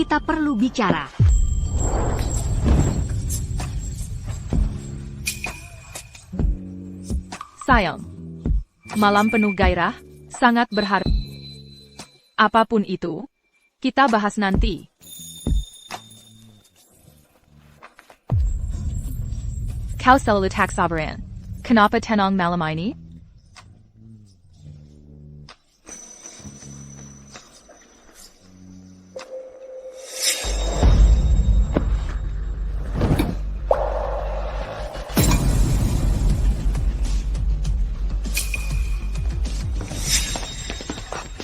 kita perlu bicara. Sayang, malam penuh gairah, sangat berharga. Apapun itu, kita bahas nanti. Kau selalu tak sabaran. Kenapa tenang malam ini?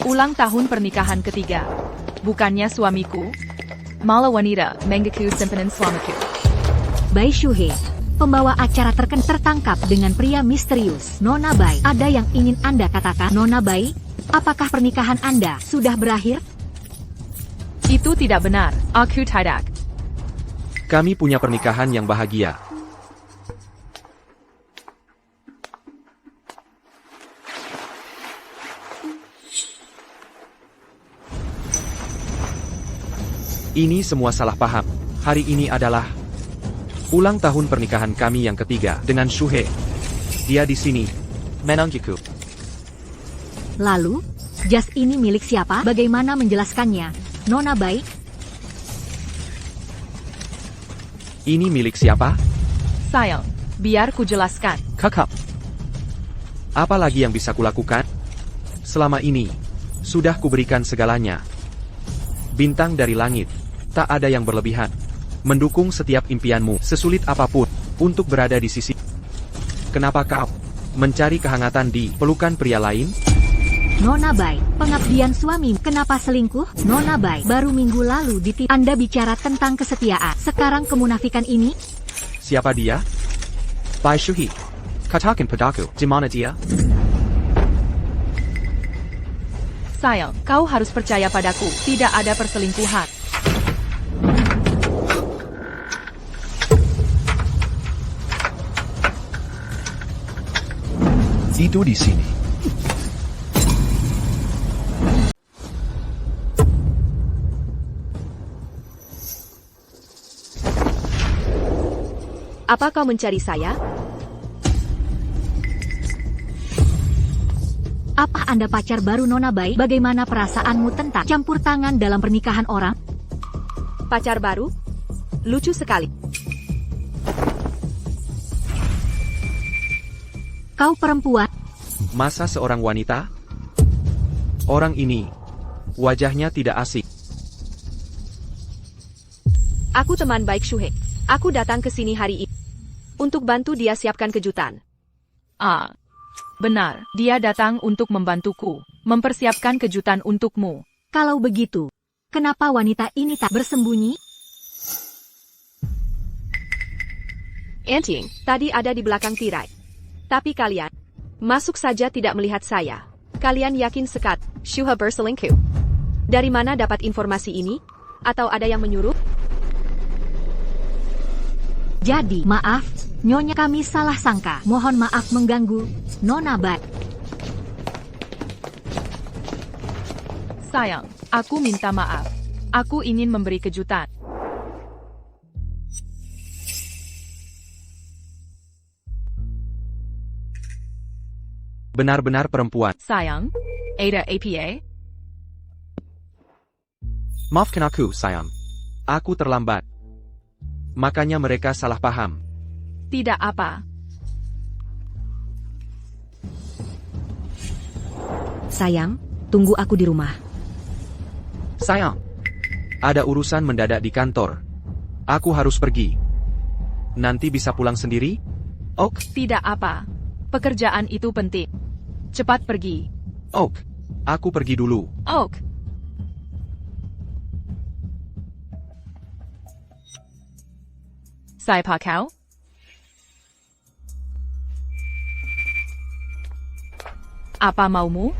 Ulang tahun pernikahan ketiga. Bukannya suamiku, malah wanita mengaku simpanan suamiku. Bai Shuhe, pembawa acara tertangkap dengan pria misterius. Nona Bai, ada yang ingin Anda katakan? Nona Bai, apakah pernikahan Anda sudah berakhir? Itu tidak benar, aku tidak. Kami punya pernikahan yang bahagia. Ini semua salah paham. Hari ini adalah ulang tahun pernikahan kami yang ketiga dengan Shuhe. Dia di sini, menantuku. Lalu, jas ini milik siapa? Bagaimana menjelaskannya? Nona Bai, Ini milik siapa? Sayang, biar ku jelaskan. Kakak. Apa lagi yang bisa kulakukan? Selama ini, sudah kuberikan segalanya. Bintang dari langit, tak ada yang berlebihan. Mendukung setiap impianmu, sesulit apapun, untuk berada di sisi. Kenapa kau mencari kehangatan di pelukan pria lain? Nona Bai, pengabdian suami, kenapa selingkuh? Nona Bai, baru minggu lalu Anda bicara tentang kesetiaan. Sekarang kemunafikan ini? Siapa dia? Bai Shuhe. Katakan padaku, di mana dia? Sayang, kau harus percaya padaku, tidak ada perselingkuhan. Itu di sini. Apa kau mencari saya? Apa Anda pacar baru Nona Bai? Bagaimana perasaanmu tentang campur tangan dalam pernikahan orang? Pacar baru? Lucu sekali. Kau perempuan? Masa seorang wanita? Orang ini, wajahnya tidak asing. Aku teman baik Shuhe. Aku datang ke sini hari ini untuk bantu dia siapkan kejutan. Ah, benar, dia datang untuk membantuku, mempersiapkan kejutan untukmu. Kalau begitu, kenapa wanita ini tak bersembunyi? Anjing, tadi ada di belakang tirai. Tapi kalian masuk saja tidak melihat saya. Kalian yakin sekat Shuhe berselingkuh? Dari mana dapat informasi ini? Atau ada yang menyuruh? Jadi, maaf, Nyonya, kami salah sangka. Mohon maaf mengganggu, Nona Bai. Sayang, aku minta maaf. Aku ingin memberi kejutan. Benar-benar perempuan. Sayang, ada apa? Maafkan aku, sayang. Aku terlambat. Makanya mereka salah paham. Tidak apa. Sayang, tunggu aku di rumah. Sayang, ada urusan mendadak di kantor. Aku harus pergi. Nanti bisa pulang sendiri? Ok, Tidak apa. Pekerjaan itu penting. Cepat pergi. ok. Aku pergi dulu. Ok. Siapa kau? Apa maumu?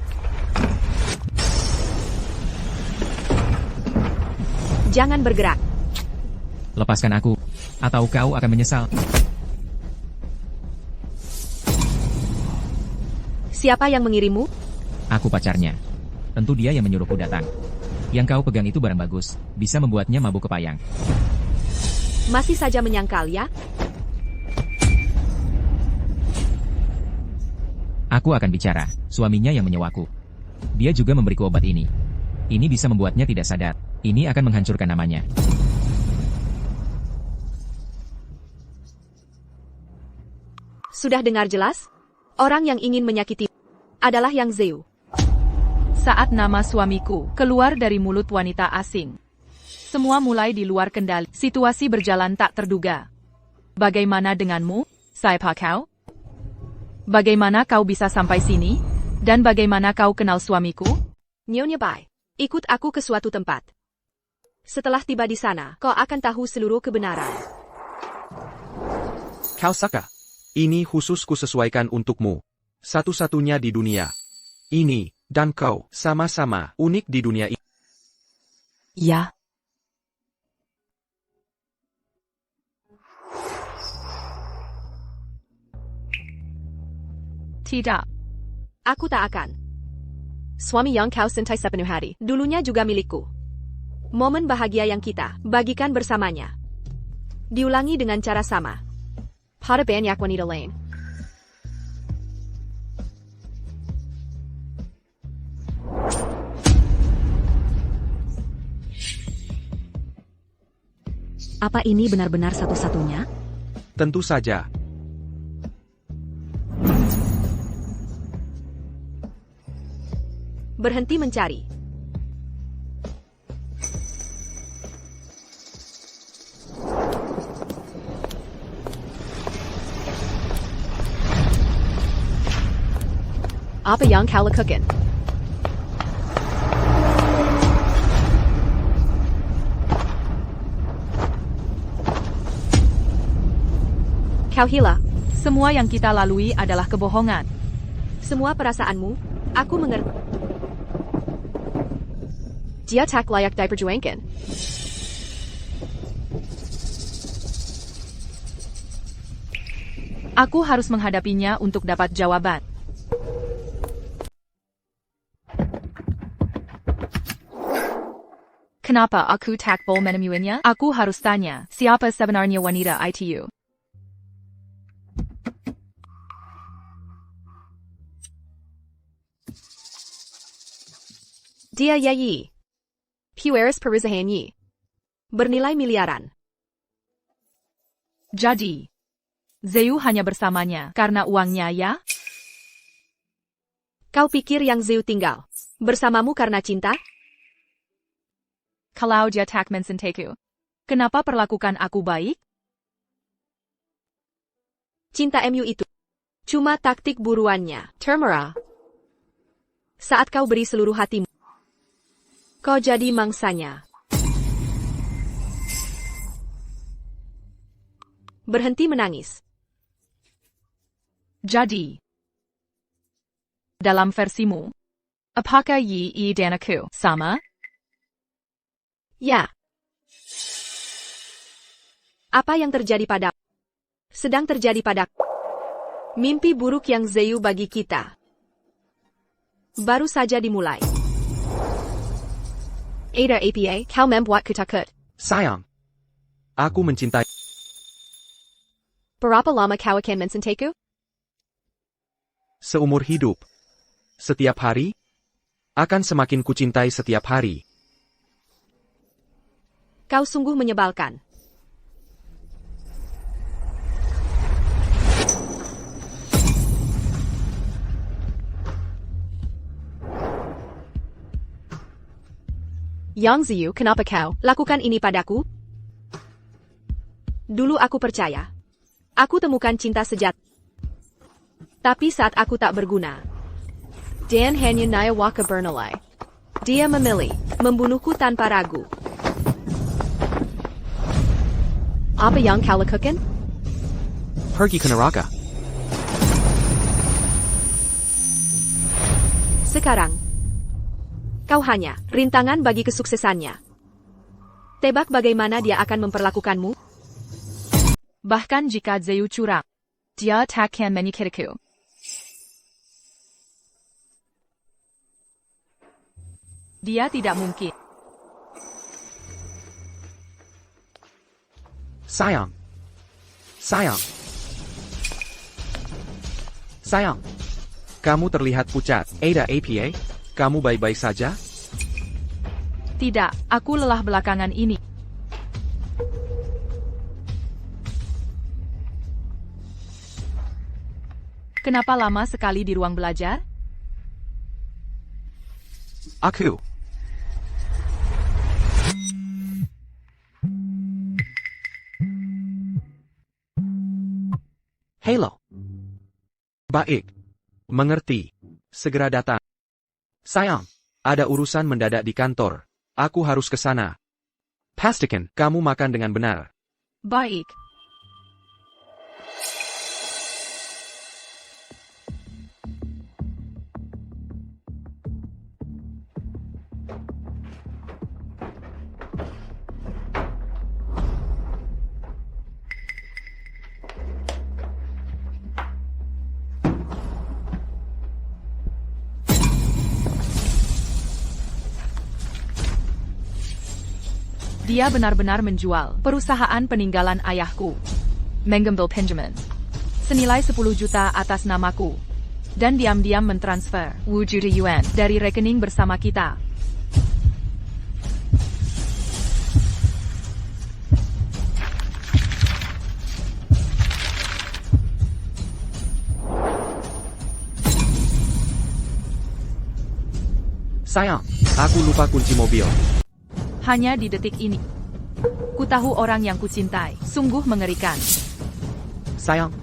Jangan bergerak. Lepaskan aku, atau kau akan menyesal. Siapa yang mengirimmu? Aku pacarnya. Tentu dia yang menyuruhku datang. Yang kau pegang itu barang bagus, bisa membuatnya mabuk kepayang. Masih saja menyangkal ya? Aku akan bicara, suaminya yang menyewaku. Dia juga memberiku obat ini. Ini bisa membuatnya tidak sadar. Ini akan menghancurkan namanya. Sudah dengar jelas? Orang yang ingin menyakiti adalah Yang Zeu. Saat nama suamiku keluar dari mulut wanita asing, semua mulai di luar kendali. Situasi berjalan tak terduga. Bagaimana denganmu, siapa kau? Bagaimana kau bisa sampai sini? Dan bagaimana kau kenal suamiku? Nyonya Bai, ikut aku ke suatu tempat. Setelah tiba di sana, kau akan tahu seluruh kebenaran. Kau Saka. Ini khusus kusesuaikan untukmu. Satu-satunya di dunia. Ini, dan kau, sama-sama unik di dunia ini. Ya. Tidak. Aku tak akan. Suami yang kau cintai sepenuh hati, dulunya juga milikku. Momen bahagia yang kita bagikan bersamanya diulangi dengan cara sama. Pada banyak wanita lain. Apa ini benar-benar satu-satunya? Tentu saja. Berhenti mencari. Apa yang kau lakukan? Kau hila. Semua yang kita lalui adalah kebohongan. Semua perasaanmu, aku mengerti. Dia tak layak diperjuangkan. Aku harus menghadapinya untuk dapat jawaban. Kenapa aku tak boleh menemuinya? Aku harus tanya, siapa sebenarnya wanita itu? Dia Yayi. Pueris Perizahan Yi. Bernilai miliaran. Jadi, Zeu hanya bersamanya karena uangnya ya? Kau pikir Yang Zeu tinggal bersamamu karena cinta? Kalau dia tak mencintaiku, kenapa perlakukan aku baik? Cinta MU itu cuma taktik buruannya, Termera. Saat kau beri seluruh hatimu, kau jadi mangsanya. Berhenti menangis. Jadi, dalam versimu, apakah Yi dan aku sama? Ya. Apa yang terjadi pada sedang terjadi pada mimpi buruk Yang Zeu bagi kita baru saja dimulai. Ada apa, kau membuatku takut. Sayang. Aku mencintai. Berapa lama kau akan mencintaiku? Seumur hidup. Setiap hari? Akan semakin kucintai setiap hari. Kau sungguh menyebalkan. Yang Zeu, kenapa kau lakukan ini padaku? Dulu aku percaya. Aku temukan cinta sejati. Tapi saat aku tak berguna. Dan hanya Naya Waka Bernalai. Dia memilih membunuhku tanpa ragu. Apa yang kau lakukan? Pergi ke neraka. Sekarang, kau hanya rintangan bagi kesuksesannya. Tebak bagaimana dia akan memperlakukanmu? Bahkan jika Zeu curang, dia takkan menyakitiku. Dia tidak mungkin Sayang. Sayang. Sayang. Kamu terlihat pucat. Ada apa? Kamu baik-baik saja? Tidak, aku lelah belakangan ini. Kenapa lama sekali di ruang belajar? Aku. Halo. Baik. Mengerti. Segera datang. Sayang, ada urusan mendadak di kantor. Aku harus ke sana. Pastikan kamu makan dengan benar. Baik. Dia benar-benar menjual perusahaan peninggalan ayahku, mengambil pinjaman senilai 10 juta atas namaku, dan diam-diam mentransfer juta yuan dari rekening bersama kita. Sayang, aku lupa kunci mobil. Hanya di detik ini, ku tahu orang yang kucintai sungguh mengerikan. Sayang.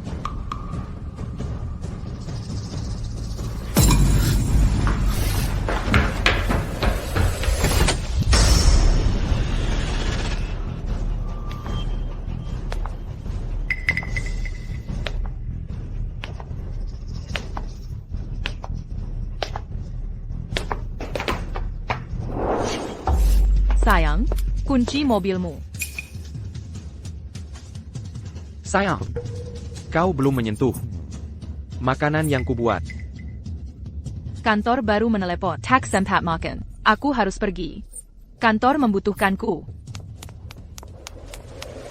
Sayang, kunci mobilmu. Sayang, kau belum menyentuh makanan yang kubuat. Kantor baru menelepon. Tak sempat makan. Aku harus pergi. Kantor membutuhkanku.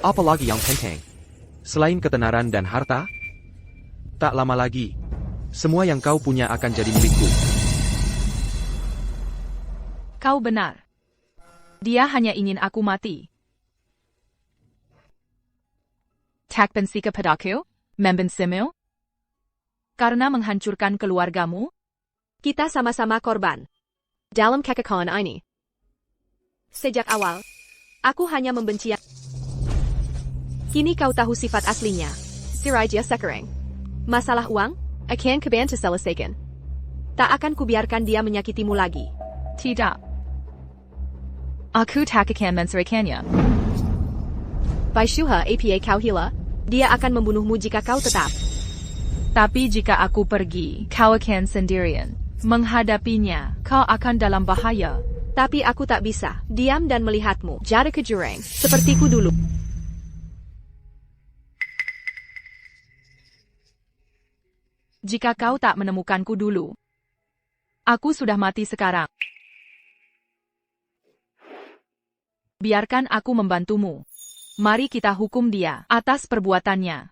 Apalagi yang penting? Selain ketenaran dan harta? Tak lama lagi, semua yang kau punya akan jadi milikku. Kau benar. Dia hanya ingin aku mati. Tak benci kepadaku, membencimu? Karena menghancurkan keluargamu? Kita sama-sama korban dalam kekacauan ini. Sejak awal, aku hanya membenci. Kini kau tahu sifat aslinya. Si Raja Sekarang. Masalah uang, akan kubantu selesaikan. Tak akan kubiarkan dia menyakitimu lagi. Tidak. Aku tak akan menceraikannya. By Shuha apa kau hila, dia akan membunuhmu jika kau tetap. Tapi jika aku pergi, kau akan sendirian. Menghadapinya, kau akan dalam bahaya. Tapi aku tak bisa diam dan melihatmu jatuh ke jurang sepertiku dulu. Jika kau tak menemukanku dulu, aku sudah mati sekarang. Biarkan aku membantumu. Mari kita hukum dia atas perbuatannya.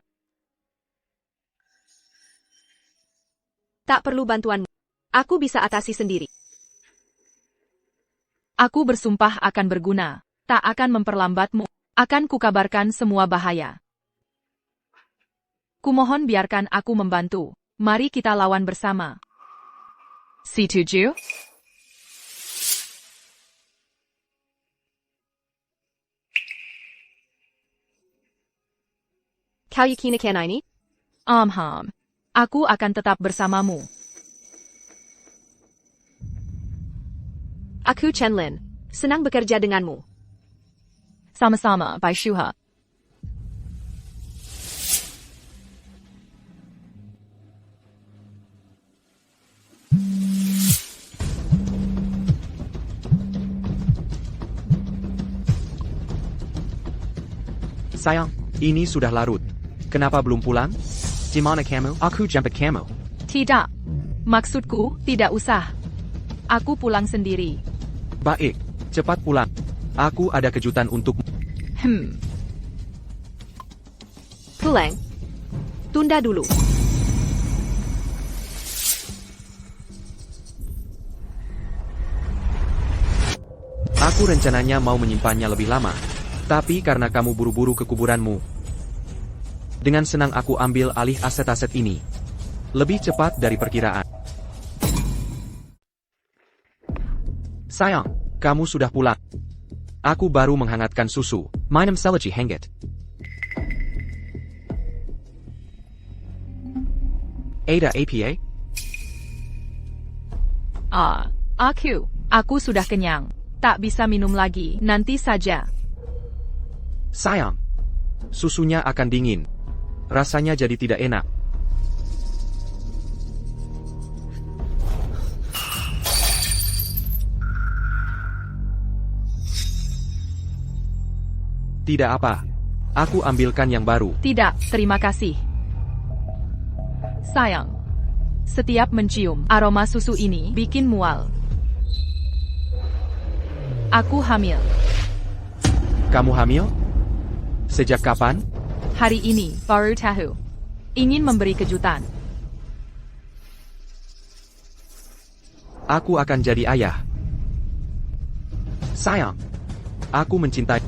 Tak perlu bantuanmu. Aku bisa atasi sendiri. Aku bersumpah akan berguna. Tak akan memperlambatmu. Akan kukabarkan semua bahaya. Kumohon biarkan aku membantu. Mari kita lawan bersama. Setuju? Kau yakin akan ini? Aku akan tetap bersamamu. Aku Chen Lin. Senang bekerja denganmu. Sama-sama, Bai Shuha. Sayang, ini sudah larut. Kenapa belum pulang? Gimana kamu? Aku jemput kamu. Tidak. Maksudku, tidak usah. Aku pulang sendiri. Baik, cepat pulang. Aku ada kejutan untukmu. Huleng. Tunda dulu. Aku rencananya mau menyimpannya lebih lama. Tapi karena kamu buru-buru ke kuburanmu, dengan senang aku ambil alih aset-aset ini. Lebih cepat dari perkiraan. Sayang, kamu sudah pulang. Aku baru menghangatkan susu. Minum seleci hangat. Ada APA? Aku sudah kenyang. Tak bisa minum lagi, nanti saja. Sayang, susunya akan dingin. Rasanya jadi tidak enak. Tidak apa. Aku ambilkan yang baru. Tidak, terima kasih. Sayang, setiap mencium aroma susu ini bikin mual. Aku hamil. Kamu hamil? Sejak kapan? Hari ini, baru tahu. Ingin memberi kejutan. Aku akan jadi ayah. Sayang, aku mencintai.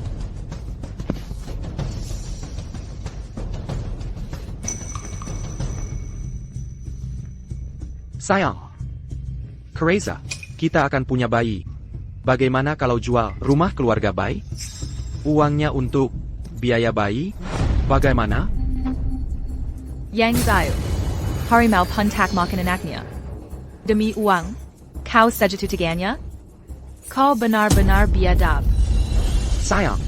Sayang, Teresa, kita akan punya bayi. Bagaimana kalau jual rumah keluarga bayi? Uangnya untuk biaya bayi? Bagaimana? Yang Zhao. Harimau puntak makan anaknya. Demi uang, kau setuju-tujuannya? Kau benar-benar biadab. Sayang,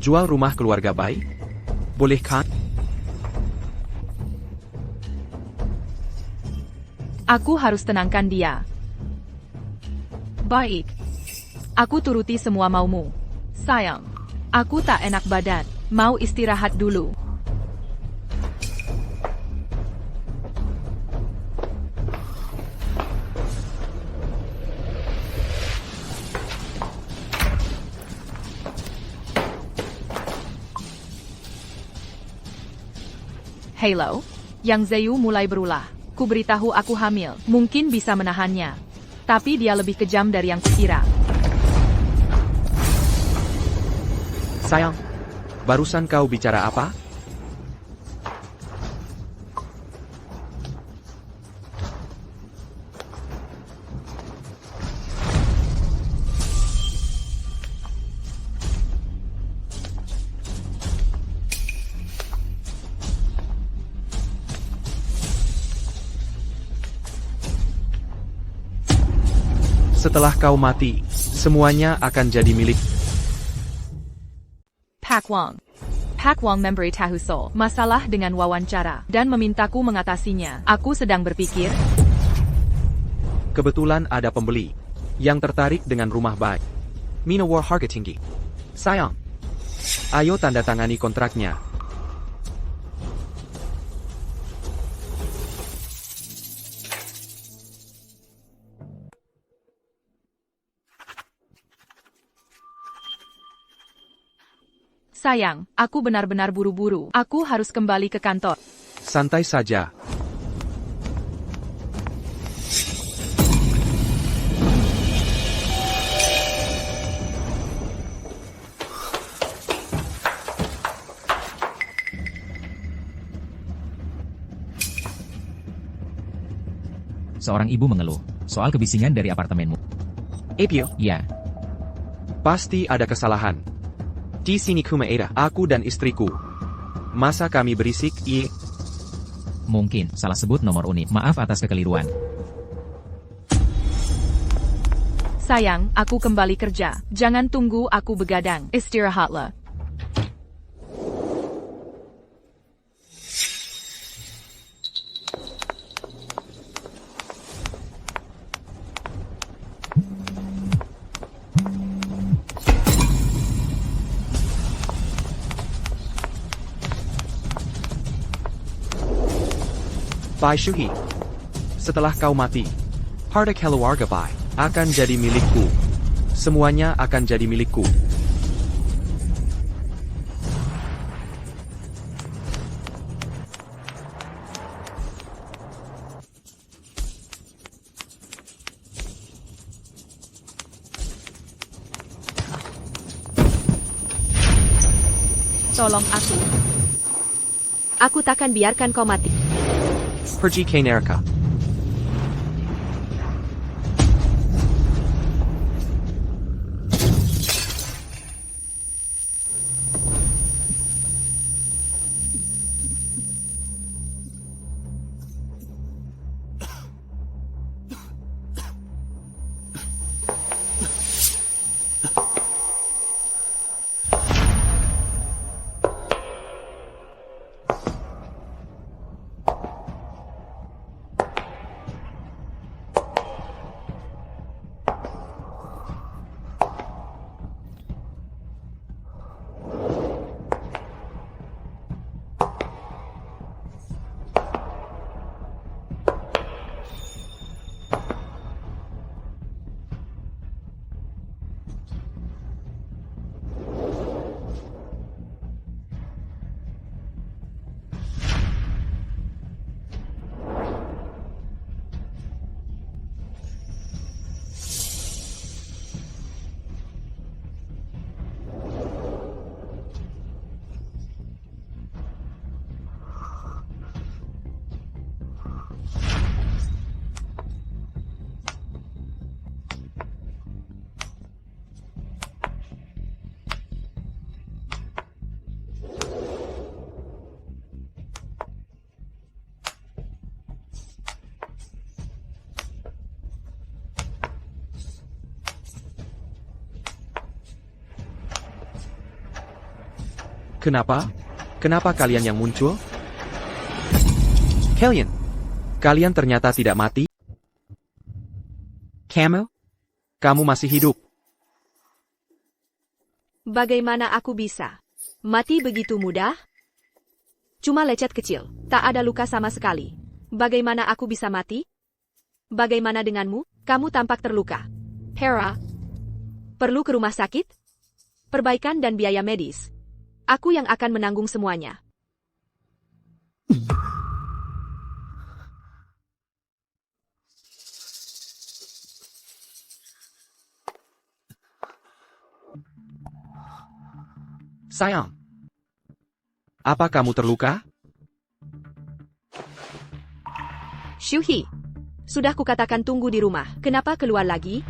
jual rumah keluarga bayi? Boleh kan? Aku harus tenangkan dia. Baik. Aku turuti semua maumu. Sayang, aku tak enak badan. Mau istirahat dulu. Halo, Yang Zayu mulai berulah. Ku beritahu aku hamil, mungkin bisa menahannya. Tapi dia lebih kejam dari yang kukira. Sayang, barusan kau bicara apa? Setelah kau mati, semuanya akan jadi milik. Pak Wang memberitahu Sol masalah dengan wawancara dan memintaku mengatasinya. Aku sedang berpikir. Kebetulan ada pembeli yang tertarik dengan rumah baik. Minawar harga tinggi. Sayang, ayo tanda tangani kontraknya. Sayang, aku benar-benar buru-buru. Aku harus kembali ke kantor. Santai saja. Seorang ibu mengeluh soal kebisingan dari apartemenmu. Epio, Ya, pasti ada kesalahan. Di sini Kumaeda, aku dan istriku. Masa kami berisik, mungkin salah sebut nomor unit. Maaf atas kekeliruan. Sayang, aku kembali kerja. Jangan tunggu aku begadang. Istirahatlah. Bai Shuhi. Setelah kau mati, harta keluarga Bai akan jadi milikku. Semuanya akan jadi milikku. Tolong aku. Aku takkan biarkan kau mati. Pergi ke neraka. Kenapa? Kenapa kalian yang muncul? Kalian ternyata tidak mati? Kamu masih hidup. Bagaimana aku bisa mati begitu mudah? Cuma lecet kecil, tak ada luka sama sekali. Bagaimana aku bisa mati? Bagaimana denganmu? Kamu tampak terluka. Hera, perlu ke rumah sakit? Perbaikan dan biaya medis. Aku yang akan menanggung semuanya. Sayang. Apa kamu terluka? Shuhi, sudah kukatakan tunggu di rumah. Kenapa keluar lagi?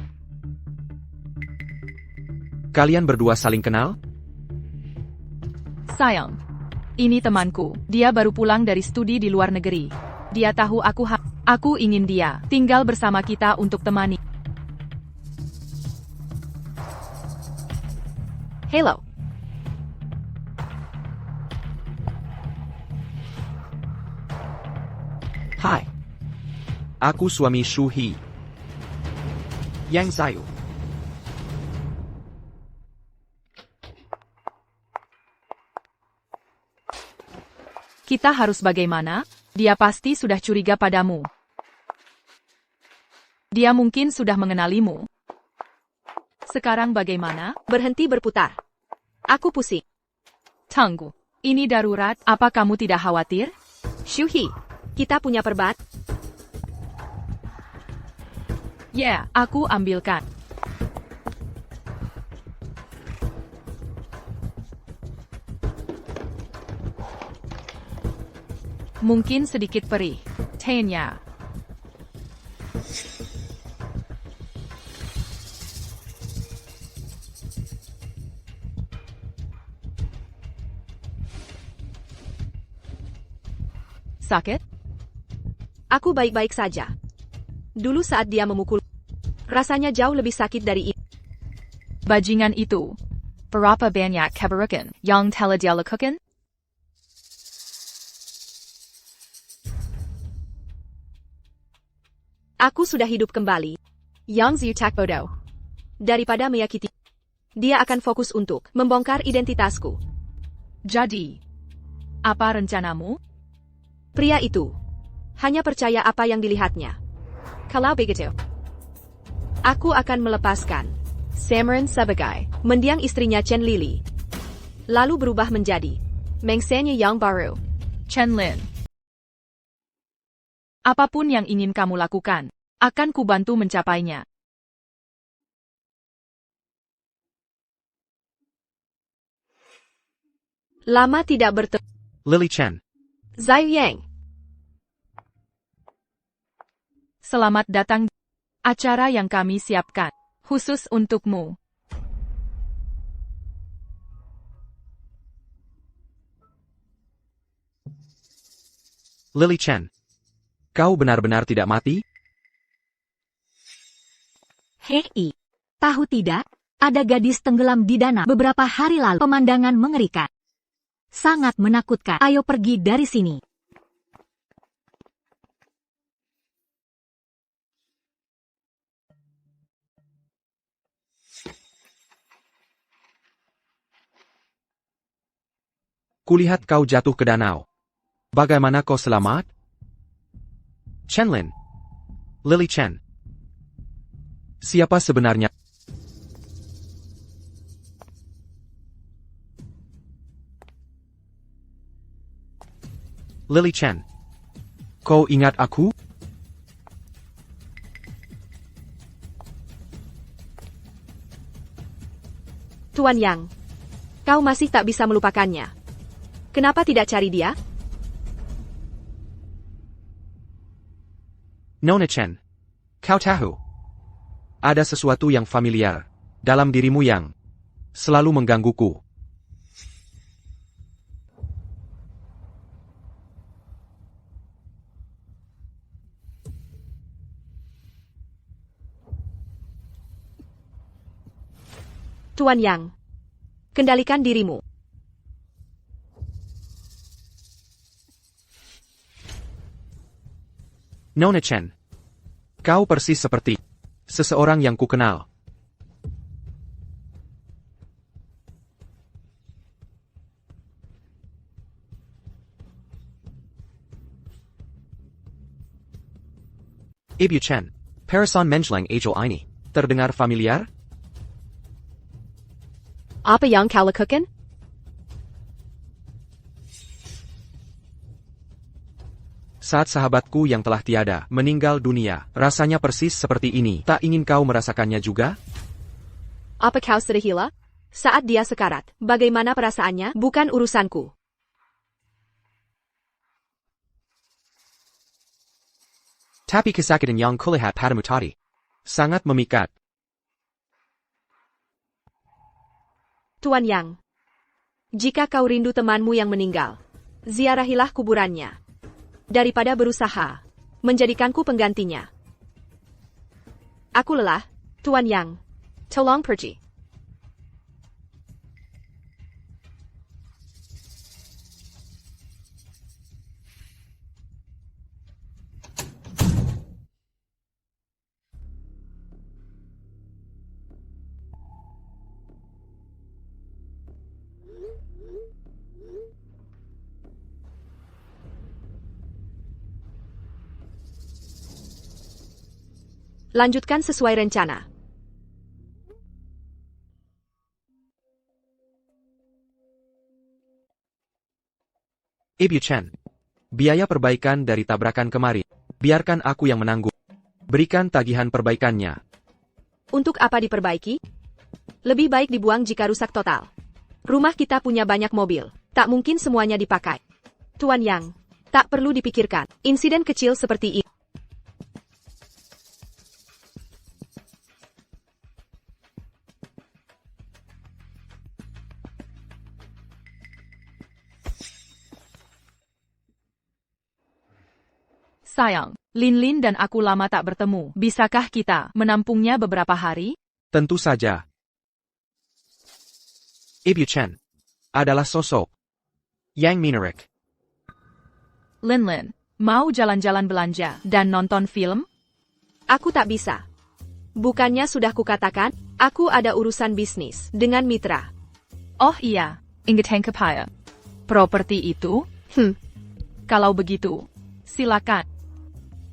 Kalian berdua saling kenal? Sayang. Ini temanku. Dia baru pulang dari studi di luar negeri. Dia tahu aku ingin dia tinggal bersama kita untuk temani. Hello. Hai. Aku suami Shuhi. Yang Sayu. Kita harus bagaimana? Dia pasti sudah curiga padamu. Dia mungkin sudah mengenalimu. Sekarang bagaimana? Berhenti berputar. Aku pusing. Tunggu. Ini darurat, apa kamu tidak khawatir? Shuhi, kita punya perbat. Ya, aku ambilkan. Mungkin sedikit perih. Tehnya. Sakit? Aku baik-baik saja. Dulu saat dia memukul, rasanya jauh lebih sakit dari ini. Bajingan itu. Berapa banyak keburukan yang telah dia lakukan? Aku sudah hidup kembali. Yang Zutak bodoh. Daripada menyakiti, dia akan fokus untuk membongkar identitasku. Jadi, apa rencanamu? Pria itu hanya percaya apa yang dilihatnya. Kalau begitu, aku akan melepaskan Samaran sebagai mendiang istrinya Chen Lili, lalu berubah menjadi mengsenya yang baru. Chen Lin. Apapun yang ingin kamu lakukan, akan kubantu mencapainya. Lama tidak bertemu. Lily Chen. Zai Yang. Selamat datang. Acara yang kami siapkan. Khusus untukmu. Lily Chen. Kau benar-benar tidak mati? Hei, tahu tidak? Ada gadis tenggelam di danau beberapa hari lalu. Pemandangan mengerikan. Sangat menakutkan. Ayo pergi dari sini. Kulihat kau jatuh ke danau. Bagaimana kau selamat? Chenlin. Lily Chen. Siapa sebenarnya? Lily Chen. Kau ingat aku? Tuan Yang. Kau masih tak bisa melupakannya. Kenapa tidak cari dia? Nona Chen. Kau tahu? Ada sesuatu yang familiar dalam dirimu yang selalu menggangguku. Tuan Yang. Kendalikan dirimu. Nona Chen. Kau persis seperti seseorang yang kukenal. Ibu Chen. Person menschling Angel ini. Terdengar familiar? Apa yang kau lakukan? Saat sahabatku yang telah tiada meninggal dunia, rasanya persis seperti ini. Tak ingin kau merasakannya juga? Apa kau sudah gila? Saat dia sekarat, bagaimana perasaannya? Bukan urusanku. Tapi kesakitan yang kulihat padamu tadi sangat memikat. Tuan Yang. Jika kau rindu temanmu yang meninggal, ziarahilah kuburannya. Daripada berusaha menjadikanku penggantinya. Aku lelah, Tuan Yang. Tolong pergi. Lanjutkan sesuai rencana. Ibu Chen. Biaya perbaikan dari tabrakan kemarin. Biarkan aku yang menanggung. Berikan tagihan perbaikannya. Untuk apa diperbaiki? Lebih baik dibuang jika rusak total. Rumah kita punya banyak mobil. Tak mungkin semuanya dipakai. Tuan Yang. Tak perlu dipikirkan. Insiden kecil seperti ini. Sayang, Lin dan aku lama tak bertemu. Bisakah kita menampungnya beberapa hari? Tentu saja. Ibu Chen. Adalah sosok yang menarik. Lin, mau jalan-jalan belanja dan nonton film? Aku tak bisa. Bukannya sudah kukatakan, aku ada urusan bisnis dengan mitra. Oh iya, ingat Hengkepaya. Properti itu? Kalau begitu, silakan.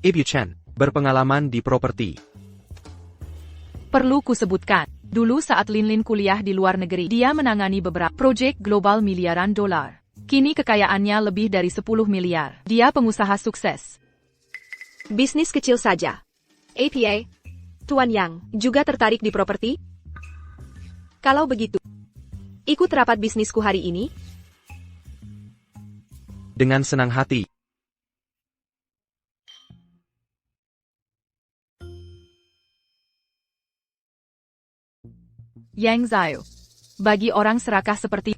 Ibu Chen. Berpengalaman di properti. Perlu kusebutkan, dulu saat Lin kuliah di luar negeri, dia menangani beberapa proyek global miliaran dolar. Kini kekayaannya lebih dari 10 miliar. Dia pengusaha sukses. Bisnis kecil saja. APA. Tuan Yang, juga tertarik di properti? Kalau begitu, ikut rapat bisnisku hari ini. Dengan senang hati. Yang Zhao. Bagi orang serakah seperti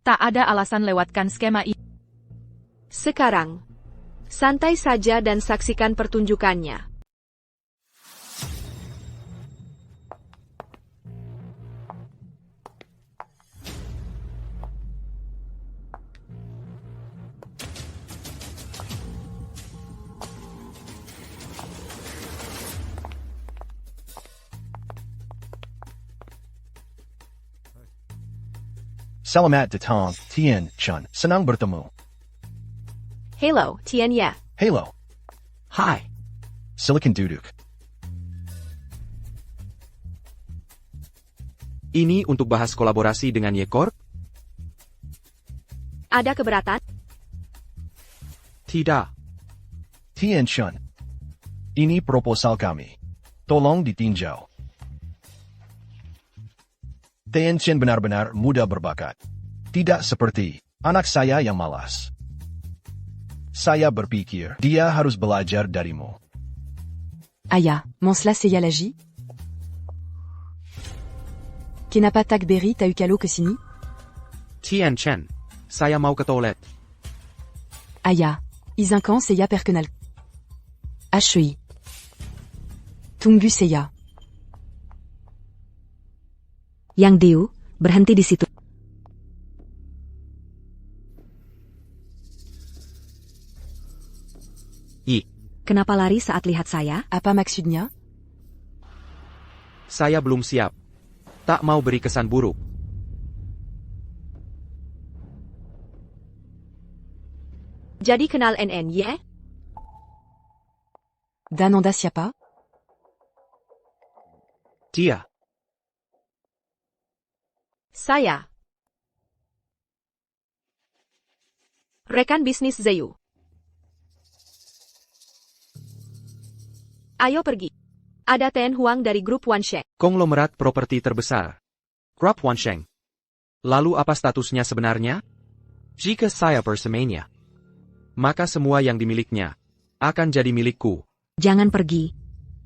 tak ada alasan lewatkan skema ini. Sekarang, santai saja dan saksikan pertunjukannya. Selamat datang, Tian Chun. Senang bertemu. Hello, Tian Ye. Halo. Hai. Silakan duduk. Ini untuk bahas kolaborasi dengan Ye-Corp? Ada keberatan? Tidak. Tian Chun. Ini proposal kami. Tolong ditinjau. Tian Chun benar-benar muda berbakat. Tidak seperti anak saya yang malas. Saya berpikir dia harus belajar darimu. Aya, Mansla Seyalaji Kenapa Takberi Taukalo Kesini Tian Chen. Saya mau ke toilet. Aya, Izinkan Seya Perkenal Ashui Tunggu Seya Yang Diu, berhenti di situ. Kenapa lari saat lihat saya? Apa maksudnya? Saya belum siap. Tak mau beri kesan buruk. Jadi kenal NN Ye? Dananda siapa? Dia. Saya. Rekan bisnis Zayu. Ayo pergi. Ada Ten Huang dari grup Wansheng. Konglomerat properti terbesar. Grup Wansheng. Lalu apa statusnya sebenarnya? Jika saya bersamanya, maka semua yang dimilikinya akan jadi milikku. Jangan pergi.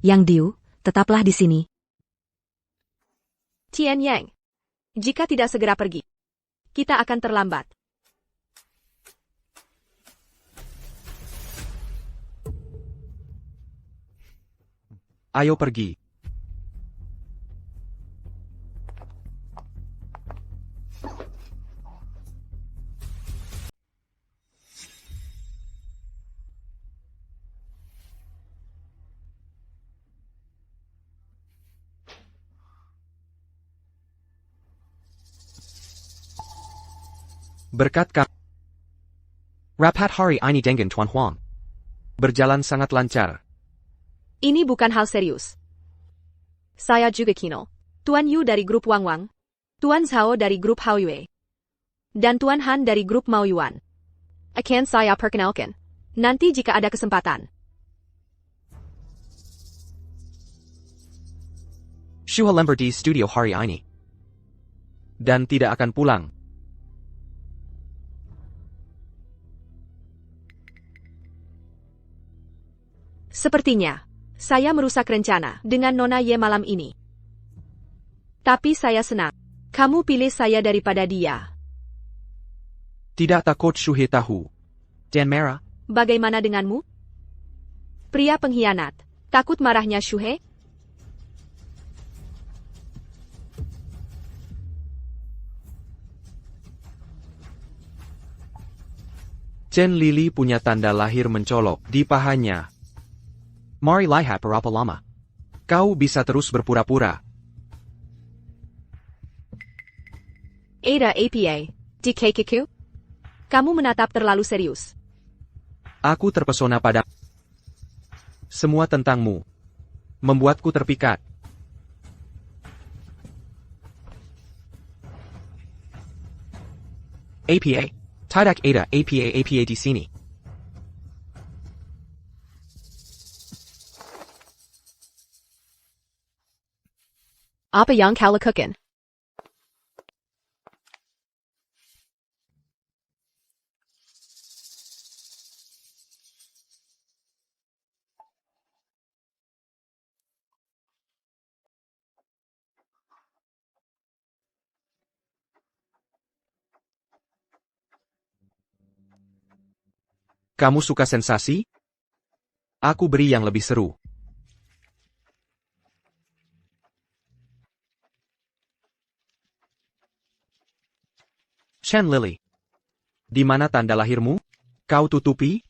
Yang Diu, tetaplah di sini. Tian Yang. Jika tidak segera pergi, kita akan terlambat. Ayo pergi. Berkat rapat hari ini dengan Tuan Huang berjalan sangat lancar. Ini bukan hal serius. Saya juga Kino. Tuan Yu dari grup Wang Wang. Tuan Zhao dari grup Hao Yue. Dan Tuan Han dari grup Mao Yuan. Akan saya perkenalkan. Nanti jika ada kesempatan. Shuha lembar di studio hari ini. Dan tidak akan pulang. Sepertinya, saya merusak rencana dengan Nona Ye malam ini. Tapi saya senang. Kamu pilih saya daripada dia. Tidak takut Shuhe tahu. Dan merah. Bagaimana denganmu? Pria pengkhianat. Takut marahnya Shuhe? Chen Lili punya tanda lahir mencolok di pahanya. Mari lihat berapa lama kau bisa terus berpura-pura. Ada APA, di Kekiku? Kamu menatap terlalu serius. Aku terpesona pada semua tentangmu. Membuatku terpikat. APA. Tidak ada APA di sini. Apa yang kau lakukan? Kamu suka sensasi? Aku beri yang lebih seru. Chen Lily. Di mana tanda lahirmu? Kau tutupi?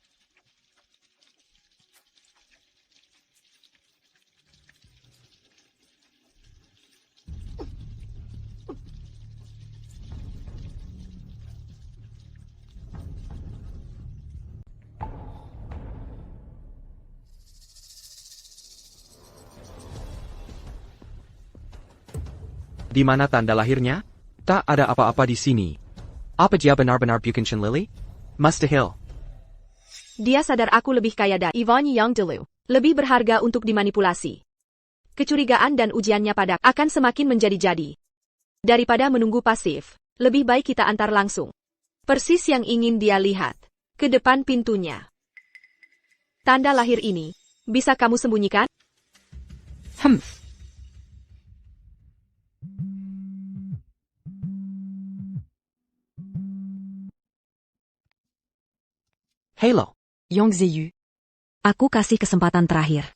Di mana tanda lahirnya? Tak ada apa-apa di sini. Apa dia benar-benar bukan Chen Lily? Mustahil. Dia sadar aku lebih kaya dari Yvonne Yang dulu. Lebih berharga untuk dimanipulasi. Kecurigaan dan ujiannya pada akan semakin menjadi-jadi. Daripada menunggu pasif, lebih baik kita antar langsung. Persis yang ingin dia lihat. Ke depan pintunya. Tanda lahir ini, bisa kamu sembunyikan? Halo. Yang Zeyu. Aku kasih kesempatan terakhir.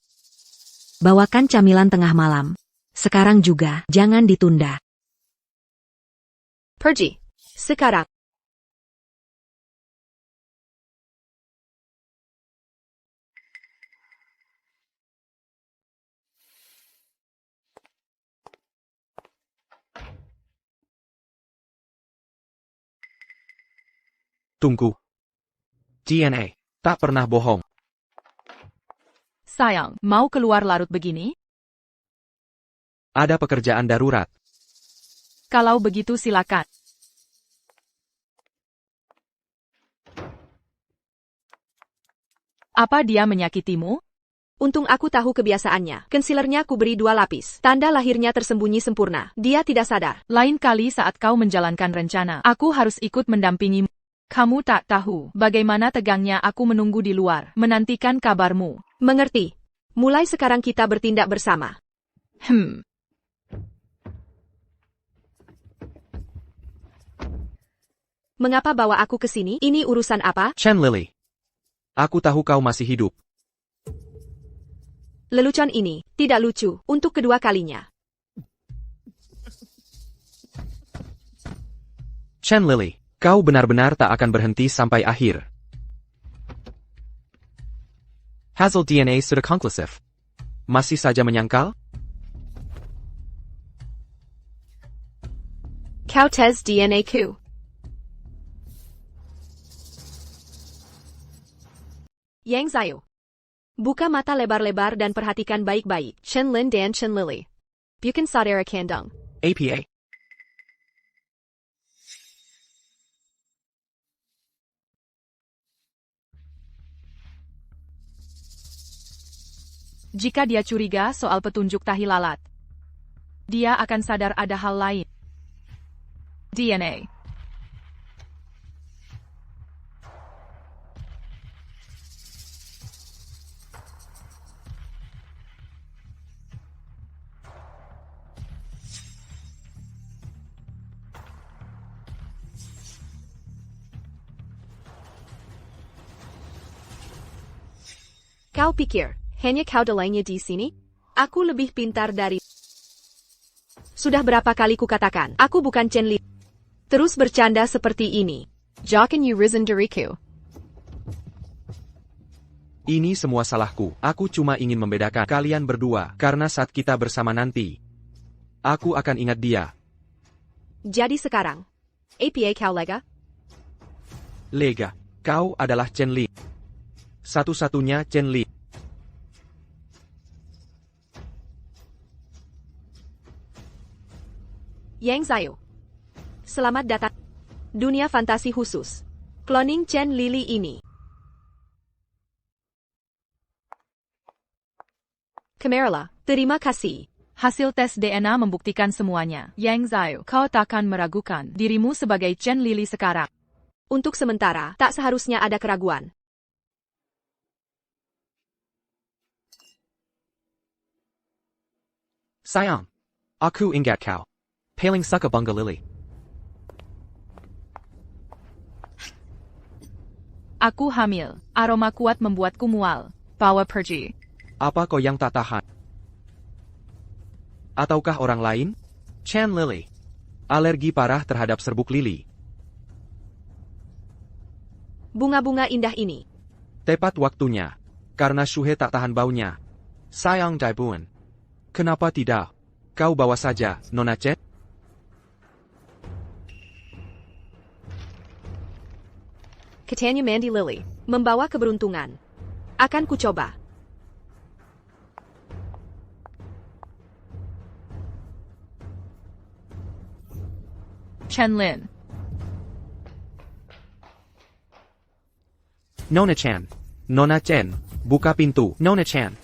Bawakan camilan tengah malam. Sekarang juga, jangan ditunda. Pergi. Sekarang. Tunggu. DNA. Tak pernah bohong. Sayang, mau keluar larut begini? Ada pekerjaan darurat. Kalau begitu silakan. Apa dia menyakitimu? Untung aku tahu kebiasaannya. Concealernya ku beri 2 lapis. Tanda lahirnya tersembunyi sempurna. Dia tidak sadar. Lain kali saat kau menjalankan rencana, aku harus ikut mendampingimu. Kamu tak tahu bagaimana tegangnya aku menunggu di luar, menantikan kabarmu. Mengerti. Mulai sekarang kita bertindak bersama. Mengapa bawa aku ke sini? Ini urusan apa? Chen Lily. Aku tahu kau masih hidup. Lelucon ini tidak lucu untuk kedua kalinya. Chen Lily, kau benar-benar tak akan berhenti sampai akhir. Hasil DNA sudah konklusif. Masih saja menyangkal? Kau tes DNA ku. Yang Zayu. Buka mata lebar-lebar dan perhatikan baik-baik. Chen Lin dan Chen Lily. Bukan saudara kandung. APA. Jika dia curiga soal petunjuk tahi lalat, dia akan sadar ada hal lain. DNA. Kau pikir, hanya kau delainya di sini? Aku lebih pintar dari... Sudah berapa kali kukatakan, aku bukan Chen Li. Terus bercanda seperti ini. Jokin you risen dariku. Ini semua salahku. Aku cuma ingin membedakan kalian berdua, karena saat kita bersama nanti, aku akan ingat dia. Jadi sekarang, APA kau lega? Lega, kau adalah Chen Li. Satu-satunya Chen Li. Yang Zayu. Selamat datang. Dunia fantasi khusus. Cloning Chen Lily ini. Kamerala, terima kasih. Hasil tes DNA membuktikan semuanya. Yang Zayu, kau takkan meragukan dirimu sebagai Chen Lily sekarang. Untuk sementara, tak seharusnya ada keraguan. Sayang, aku ingat kau. Paling suka bunga lili. Aku hamil. Aroma kuat membuatku mual. Bawa pergi. Apa kau yang tak tahan? Ataukah orang lain? Chen Lily. Alergi parah terhadap serbuk lili. Bunga-bunga indah ini. Tepat waktunya. Karena Shuhe tak tahan baunya. Sayang Daibun. Kenapa tidak? Kau bawa saja, Nona Chen. Katanya Mandy Lily. Membawa keberuntungan. Akan kucoba. Chenlin. Nona Chen. Nona Chen. Buka pintu. Nona Chen.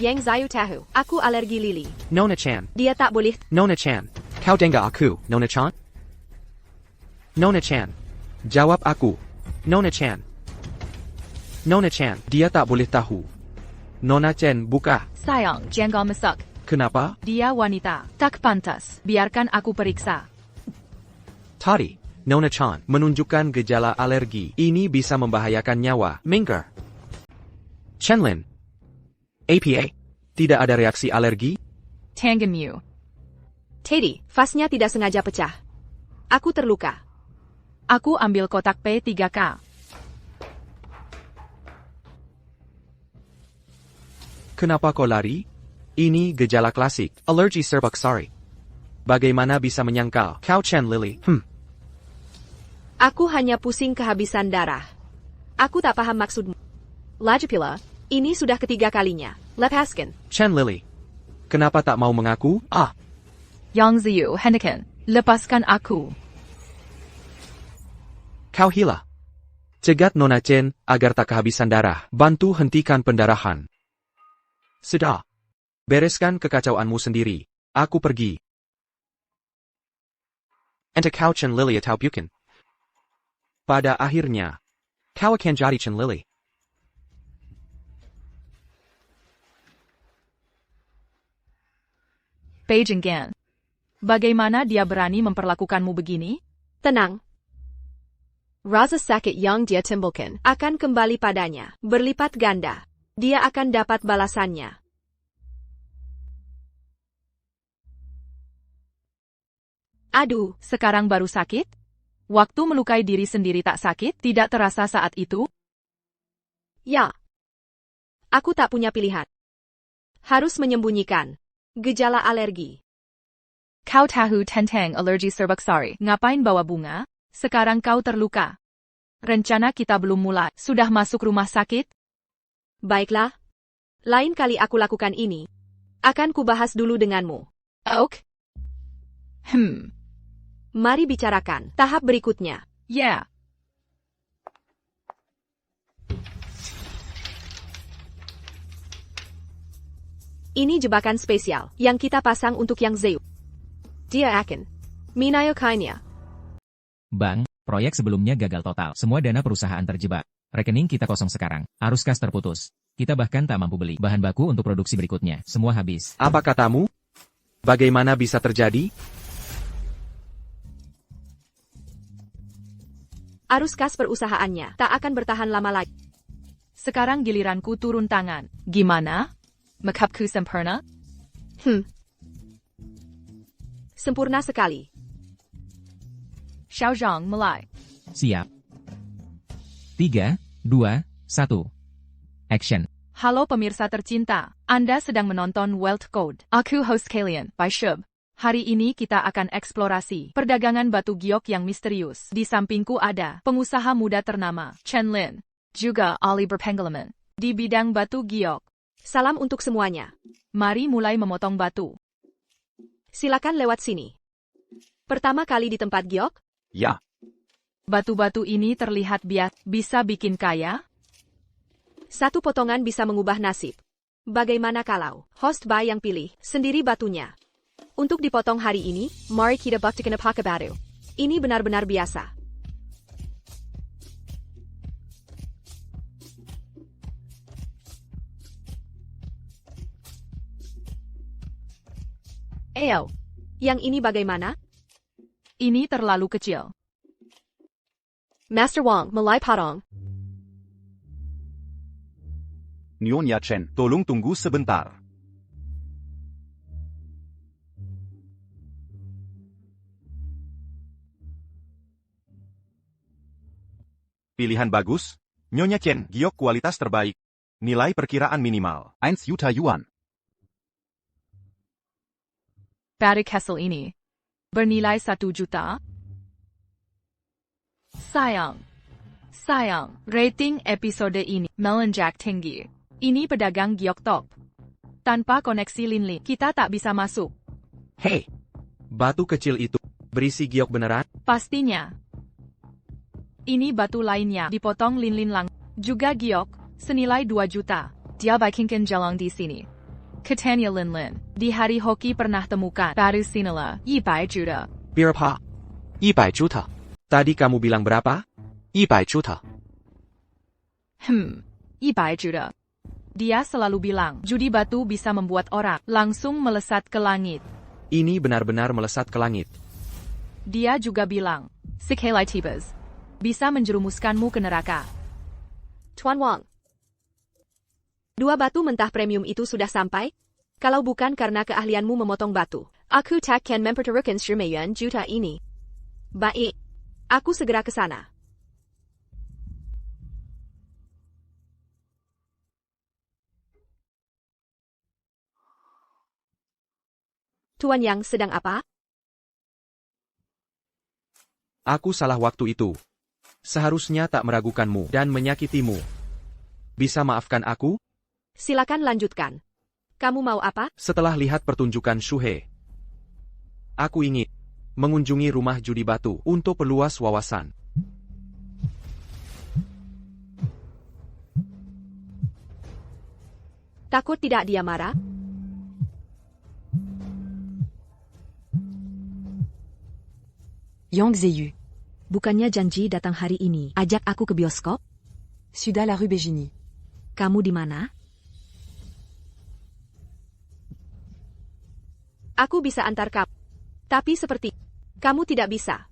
Yang Zayu tahu. Aku alergi lili. Nona Chen. Dia tak boleh. Nona Chen. Kau dengar aku, Nona Chan? Nona Chen. Jawab aku. Nona Chen. Nona Chen. Dia tak boleh tahu. Nona Chen, buka. Sayang, jangan masuk. Kenapa? Dia wanita. Tak pantas. Biarkan aku periksa. Tadi, Nona Chan menunjukkan gejala alergi. Ini bisa membahayakan nyawa. Minggir. Chenlin. APA. Tidak ada reaksi alergi? Tanganmu. Teddy, vasnya tidak sengaja pecah. Aku terluka. Aku ambil kotak P3K. Kenapa kau lari? Ini gejala klasik. Alergi serbuk sorry. Bagaimana bisa menyangkal? Kau Chen Lily. Aku hanya pusing kehabisan darah. Aku tak paham maksudmu. Lagipula, ini sudah ketiga kalinya. Lepaskan. Chen Lily. Kenapa tak mau mengaku? Yang Ziyu Hendekan. Lepaskan aku. Kau hila. Cegat Nona Chen agar tak kehabisan darah. Bantu hentikan pendarahan. Sudah. Bereskan kekacauanmu sendiri. Aku pergi. Entah kau Chen Lily atau bukan. Pada akhirnya, kau akan jadi Chen Lily. Beijing Gan. Bagaimana dia berani memperlakukanmu begini? Tenang. Rasa sakit yang dia timbulkan akan kembali padanya, berlipat ganda. Dia akan dapat balasannya. Aduh, sekarang baru sakit? Waktu melukai diri sendiri tak sakit, tidak terasa saat itu? Ya. Aku tak punya pilihan. Harus menyembunyikan gejala alergi. Kau tahu tentang alergi serbuk sorry. Ngapain bawa bunga? Sekarang kau terluka. Rencana kita belum mulai. Sudah masuk rumah sakit? Baiklah. Lain kali aku lakukan ini. Akan kubahas dulu denganmu. Ok. Mari bicarakan tahap berikutnya. Yeah. Ini jebakan spesial yang kita pasang untuk Yang Zeu. Dia akan menayakainya. Bang, proyek sebelumnya gagal total. Semua dana perusahaan terjebak. Rekening kita kosong sekarang. Arus kas terputus. Kita bahkan tak mampu beli bahan baku untuk produksi berikutnya. Semua habis. Apa katamu? Bagaimana bisa terjadi? Arus kas perusahaannya tak akan bertahan lama lagi. Sekarang giliranku turun tangan. Gimana? Makhapku sempurna? Sempurna sekali. Xiaozhang mulai. Siap. 3, 2, 1. Action. Halo pemirsa tercinta, Anda sedang menonton Wealth Code. Aku host kalian, Bai Shub. Hari ini kita akan eksplorasi perdagangan batu giok yang misterius. Di sampingku ada pengusaha muda ternama, Chen Lin, juga ahli berpengalaman di bidang batu giok. Salam untuk semuanya. Mari mulai memotong batu. Silakan lewat sini. Pertama kali di tempat giok? Ya. Batu-batu ini terlihat bias, bisa bikin kaya? Satu potongan bisa mengubah nasib. Bagaimana kalau host Bai yang pilih sendiri batunya? Untuk dipotong hari ini, mari kita buktikan apakah baru. Ini benar-benar biasa. Eyo, yang ini bagaimana? Ini terlalu kecil. Master Wang, mulai potong. Nyonya Chen. Tolong tunggu sebentar. Pilihan bagus, Nyonya Chen. Giok kualitas terbaik. Nilai perkiraan minimal. 1 Juta Yuan. Barry Castle ini bernilai 1 juta. Sayang, rating episode ini melonjak tinggi. Ini pedagang giok top. Tanpa koneksi Linli, kita tak bisa masuk. Hei, batu kecil itu berisi giok beneran? Pastinya. Ini batu lainnya dipotong Linlin lang. Juga giok, senilai 2 juta. Dia bikinkan jalan di sini. Katanya Linlin, di hari hoki pernah temukan baru senilai 100 juta. Berapa? 100 juta. Tadi kamu bilang berapa? 100 juta. 100 juta. Dia selalu bilang, judi batu bisa membuat orang langsung melesat ke langit. Ini benar-benar melesat ke langit. Dia juga bilang, sekali tibas bisa menjerumuskanmu ke neraka. Tuan Wang. 2 batu mentah premium itu sudah sampai? Kalau bukan karena keahlianmu memotong batu, aku takkan mempertaruhkan 10 juta ini. Baik. Aku segera ke sana. Tuan Yang sedang apa? Aku salah waktu itu. Seharusnya tak meragukanmu dan menyakitimu. Bisa maafkan aku? Silakan lanjutkan. Kamu mau apa? Setelah lihat pertunjukan Shuhe, aku ingin mengunjungi rumah judi batu untuk perluas wawasan. Takut tidak dia marah? Yang Zeyu. Bukannya janji datang hari ini, ajak aku ke bioskop? Suda la rue Bégini. Kamu di mana? Aku bisa antar kamu. Tapi seperti kamu tidak bisa.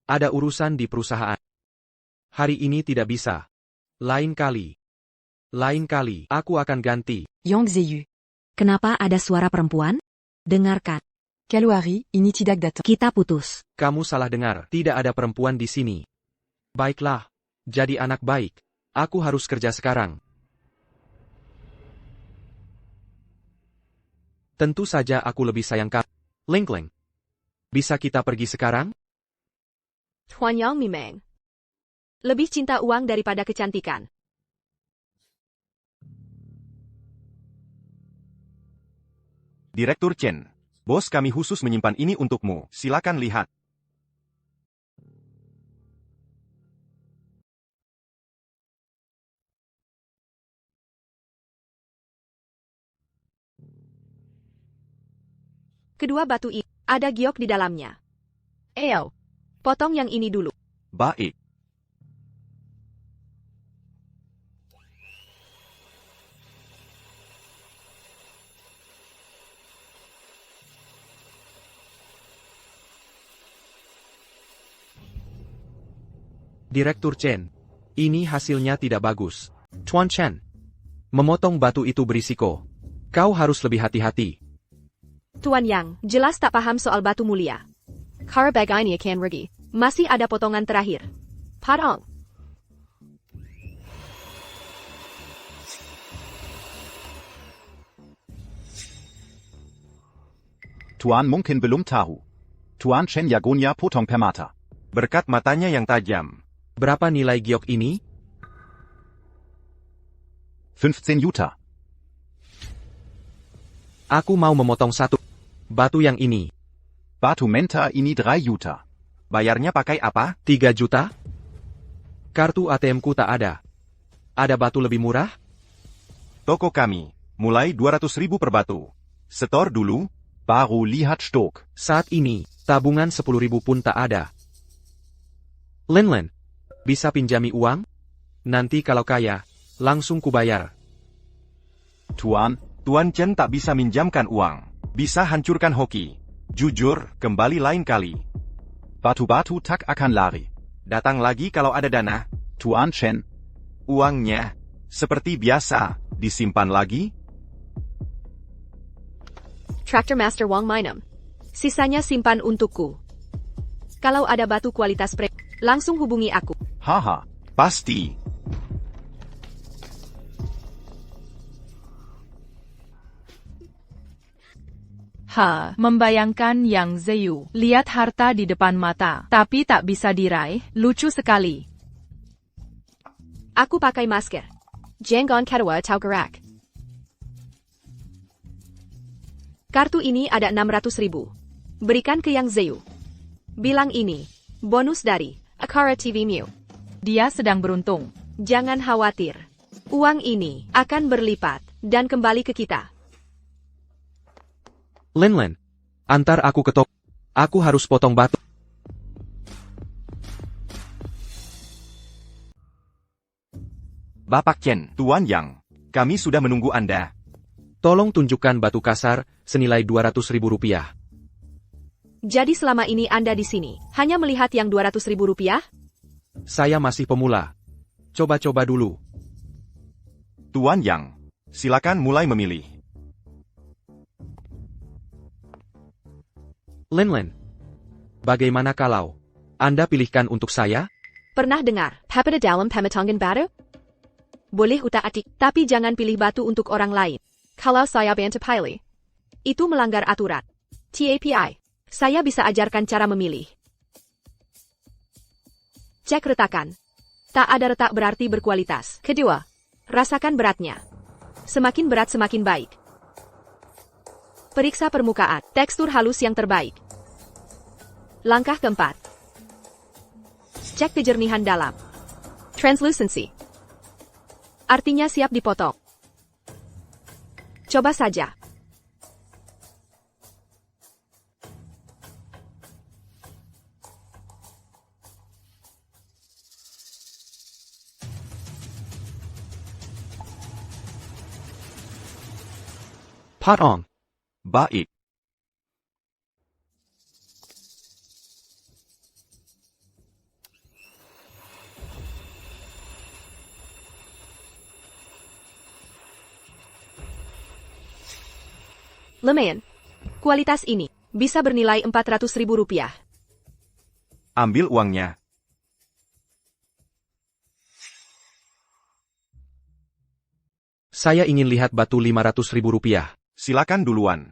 Ada urusan di perusahaan. Hari ini tidak bisa. Lain kali aku akan ganti. Yang Zeyu. Kenapa ada suara perempuan? Dengarkan, Kaluari, ini tidak datang. kita putus. Kamu salah dengar, tidak ada perempuan di sini. Baiklah, jadi anak baik. Aku harus kerja sekarang. Tentu saja aku lebih sayang kamu. Ling. Bisa kita pergi sekarang? Tuan Yang Mimeng. Lebih cinta uang daripada kecantikan. Direktur Chen. Bos kami khusus menyimpan ini untukmu. Silakan lihat. Kedua batu ini ada giok di dalamnya. Potong yang ini dulu. Baik. Direktur Chen, ini hasilnya tidak bagus. Tuan Chen, memotong batu itu berisiko. Kau harus lebih hati-hati. Tuan Yang, jelas tak paham soal batu mulia. Karabagainya akan rugi. Masih ada potongan terakhir. Padang. Tuan mungkin belum tahu. Tuan Chen jagonya potong permata. Berkat matanya yang tajam. Berapa nilai giok ini? 15 Juta. Aku mau memotong satu. Batu yang ini. Batu menta ini 3 Juta. Bayarnya pakai apa? 3 juta? Kartu ATM-ku tak ada. Ada batu lebih murah? Toko kami. Mulai 200.000 per batu. Setor dulu. Baru lihat stok. Saat ini, tabungan 10.000 pun tak ada. Lin, bisa pinjami uang? Nanti kalau kaya, langsung kubayar. Tuan Chen tak bisa minjamkan uang. Bisa hancurkan hoki. Jujur, kembali lain kali. Batu-batu tak akan lari. Datang lagi kalau ada dana. Tuan Chen. Uangnya, seperti biasa, disimpan lagi? Tractor Master Wang Minum. Sisanya simpan untukku. Kalau ada batu kualitas langsung hubungi aku. Haha. Pasti. Membayangkan Yang Ziyu. Lihat harta di depan mata, tapi tak bisa diraih, lucu sekali. Aku pakai masker. Janggon Kedua Tau Gerak. Kartu ini ada 600.000. Berikan ke Yang Ziyu. Bilang ini, bonus dari Akara TV Mew. Dia sedang beruntung. Jangan khawatir. Uang ini akan berlipat dan kembali ke kita. Lin, antar aku ke toko. Aku harus potong batu. Bapak Chen, Tuan Yang, kami sudah menunggu Anda. Tolong tunjukkan batu kasar, senilai 200.000 rupiah. Jadi selama ini Anda di sini, hanya melihat yang 200.000 rupiah? Saya masih pemula. Coba-coba dulu. Tuan Yang, silakan mulai memilih. Lin, bagaimana kalau Anda pilihkan untuk saya? Pernah dengar, Papada dalam pematangan batu? Boleh utak-atik, tapi jangan pilih batu untuk orang lain. Kalau saya bantu pilih, itu melanggar aturan. TAPI, saya bisa ajarkan cara memilih. Cek retakan. Tak ada retak berarti berkualitas. Kedua, rasakan beratnya. Semakin berat semakin baik. Periksa permukaan, tekstur halus yang terbaik. Langkah keempat. Cek kejernihan dalam. Translucency. Artinya siap dipotong. Coba saja. Potong. Baik. Lumayan. Kualitas ini bisa bernilai 400.000 rupiah. Ambil uangnya. Saya ingin lihat batu 500.000 rupiah. Silakan duluan.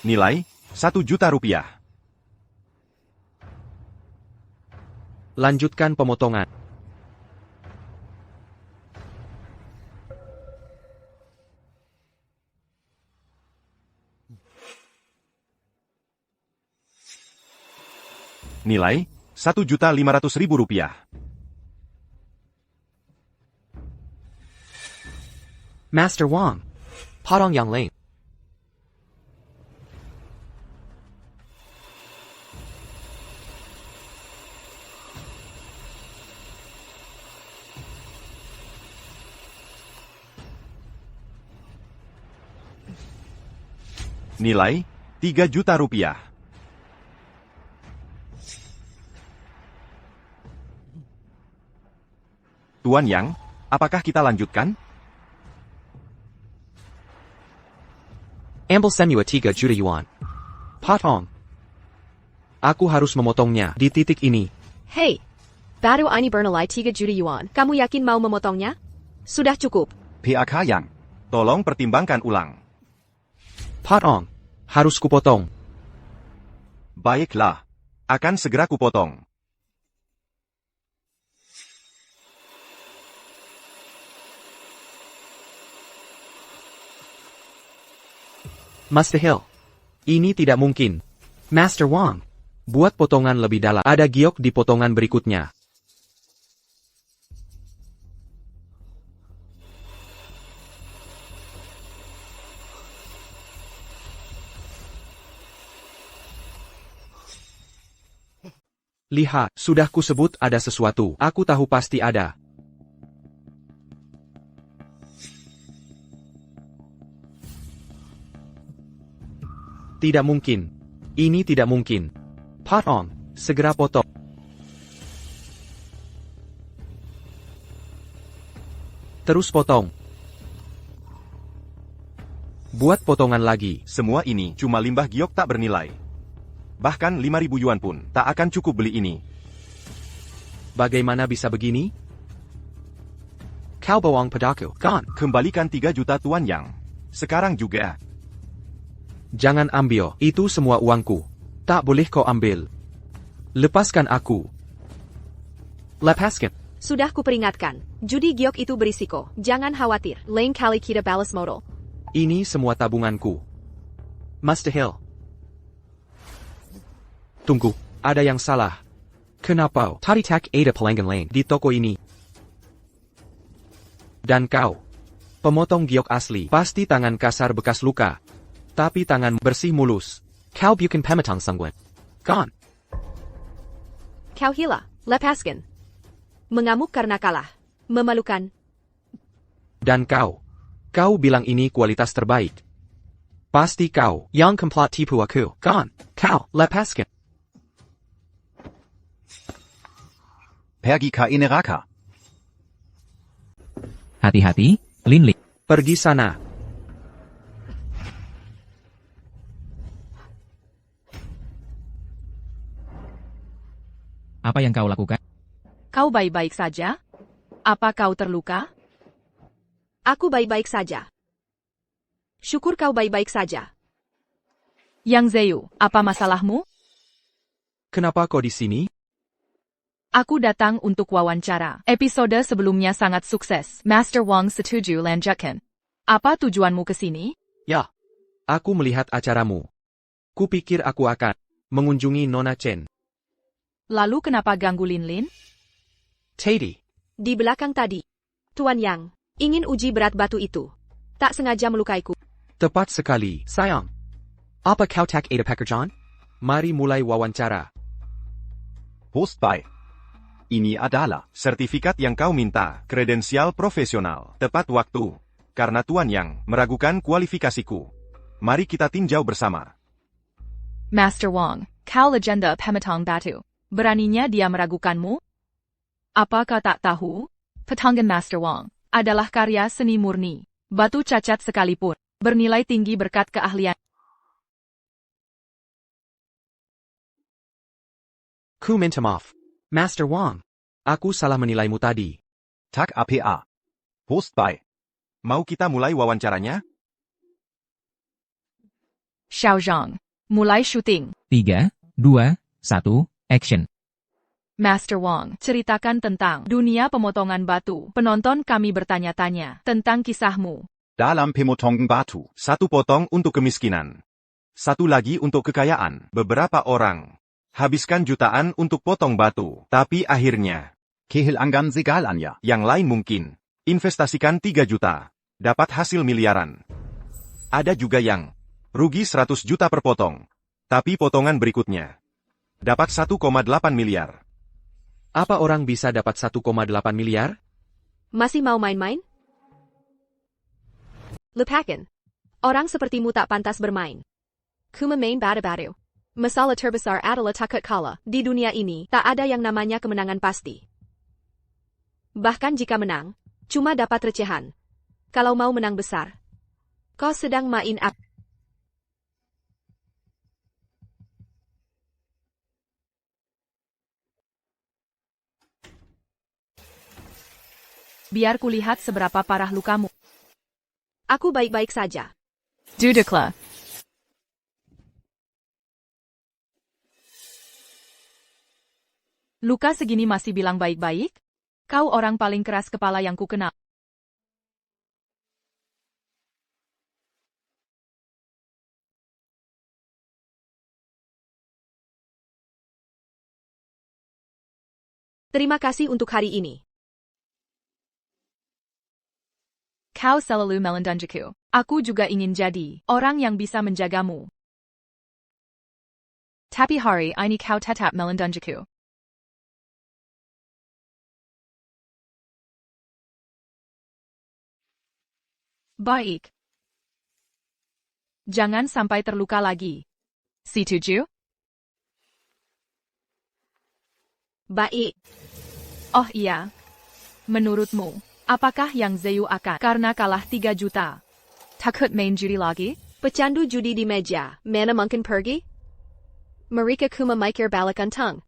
Nilai, 1 juta rupiah. Lanjutkan pemotongan. Nilai, 1.500.000 rupiah. Master Wang. Potong yang lain. Nilai, 3 juta rupiah. Tuan Yang, apakah kita lanjutkan? Ambil semua 3 juta yuan. Potong. Aku harus memotongnya di titik ini. Hei, baru ini bernilai 3 juta yuan. Kamu yakin mau memotongnya? Sudah cukup. PAK Yang. Tolong pertimbangkan ulang. Potong. Harus kupotong. Baiklah. Akan segera kupotong. Mustahil. Ini tidak mungkin. Master Wang. Buat potongan lebih dalam. Ada giok di potongan berikutnya. Lihat, sudah kusebut ada sesuatu. Aku tahu pasti ada. Tidak mungkin. Ini tidak mungkin. Potong. Segera potong. Terus potong. Buat potongan lagi. Semua ini cuma limbah giok tak bernilai. Bahkan 5.000 yuan pun tak akan cukup beli ini. Bagaimana bisa begini? Kau bohong padaku, kan? Kembalikan 3 juta Tuan Yang. Sekarang juga. Jangan ambil, itu semua uangku. Tak boleh kau ambil. Lepaskan aku. Lepaskan. Sudah kuperingatkan, judi giok itu berisiko. Jangan khawatir, lain kali kita balas modal. Ini semua tabunganku. Mustahil. Tunggu, ada yang salah. Kenapa? Tadi tak ada pelanggan lain di toko ini. Dan kau, pemotong giok asli, pasti tangan kasar bekas luka. Tapi tangan bersih mulus. Kau bukan pematang sangguan. Kan? Kau hila, lepaskan. Mengamuk karena kalah. Memalukan. Dan kau bilang ini kualitas terbaik. Pasti kau yang komplot tipu aku, kan? Kau, lepaskan. Pergi ke neraka. Hati-hati, Lin Li. Pergi sana. Apa yang kau lakukan? Kau baik-baik saja? Apa kau terluka? Aku baik-baik saja. Syukur kau baik-baik saja. Yang Zeu, apa masalahmu? Kenapa kau di sini? Aku datang untuk wawancara. Episode sebelumnya sangat sukses. Master Wang setuju lanjutkan. Apa tujuanmu ke sini? Ya. Aku melihat acaramu. Kupikir aku akan mengunjungi Nona Chen. Lalu kenapa ganggu Lin Lin? Teddy. Di belakang tadi. Tuan Yang, ingin uji berat batu itu. Tak sengaja melukaiku. Tepat sekali, sayang. Apa kau tak ada pekerjaan? Mari mulai wawancara. Host by. Ini adalah Sertifikat yang kau minta, kredensial profesional, tepat waktu. Karena Tuan Yang meragukan kualifikasiku. Mari kita tinjau bersama. Master Wang, kau legenda pematang batu. Beraninya dia meragukanmu? Apa kau tak tahu? Petangan Master Wang adalah karya seni murni. Batu cacat sekalipun bernilai tinggi berkat keahlian. Ku minta maaf. Master Wang. Aku salah menilaimu tadi. Tak APA. Host by. Mau kita mulai wawancaranya? Xiao Zhang, mulai syuting. 3, 2, 1, action. Master Wang, ceritakan tentang dunia pemotongan batu. Penonton kami bertanya-tanya tentang kisahmu. Dalam pemotong batu. 1 potong untuk kemiskinan. 1 lagi untuk kekayaan. Beberapa orang habiskan jutaan untuk potong batu. Tapi akhirnya, Kehilangan segalanya. yang lain mungkin investasikan 3 juta. Dapat hasil miliaran. Ada juga yang rugi 100 juta per potong. Tapi potongan berikutnya dapat 1,8 miliar. Apa orang bisa dapat 1,8 miliar? Masih mau main-main? Lupakan. Orang sepertimu tak pantas bermain. Ku memain batu-batu. Masalah terbesar adalah takut kalah. Di dunia ini, tak ada yang namanya kemenangan pasti. Bahkan jika menang, cuma dapat recehan. Kalau mau menang besar, kau sedang main apa? Biar kulihat seberapa parah lukamu. Aku baik-baik saja. Duduklah. Luka segini masih bilang baik-baik? Kau orang paling keras kepala yang ku kenal. Terima kasih untuk hari ini. Kau selalu melindungiku. Aku juga ingin jadi orang yang bisa menjagamu. Tapi hari ini kau tetap melindungiku. Baik. Jangan sampai terluka lagi. Setuju? Baik. Oh iya. Menurutmu, apakah yang Zeyu akan karena kalah 3 juta? Takut main judi lagi? Pecandu judi di meja, mana mungkin pergi? Mereka cuma mikir balik untung.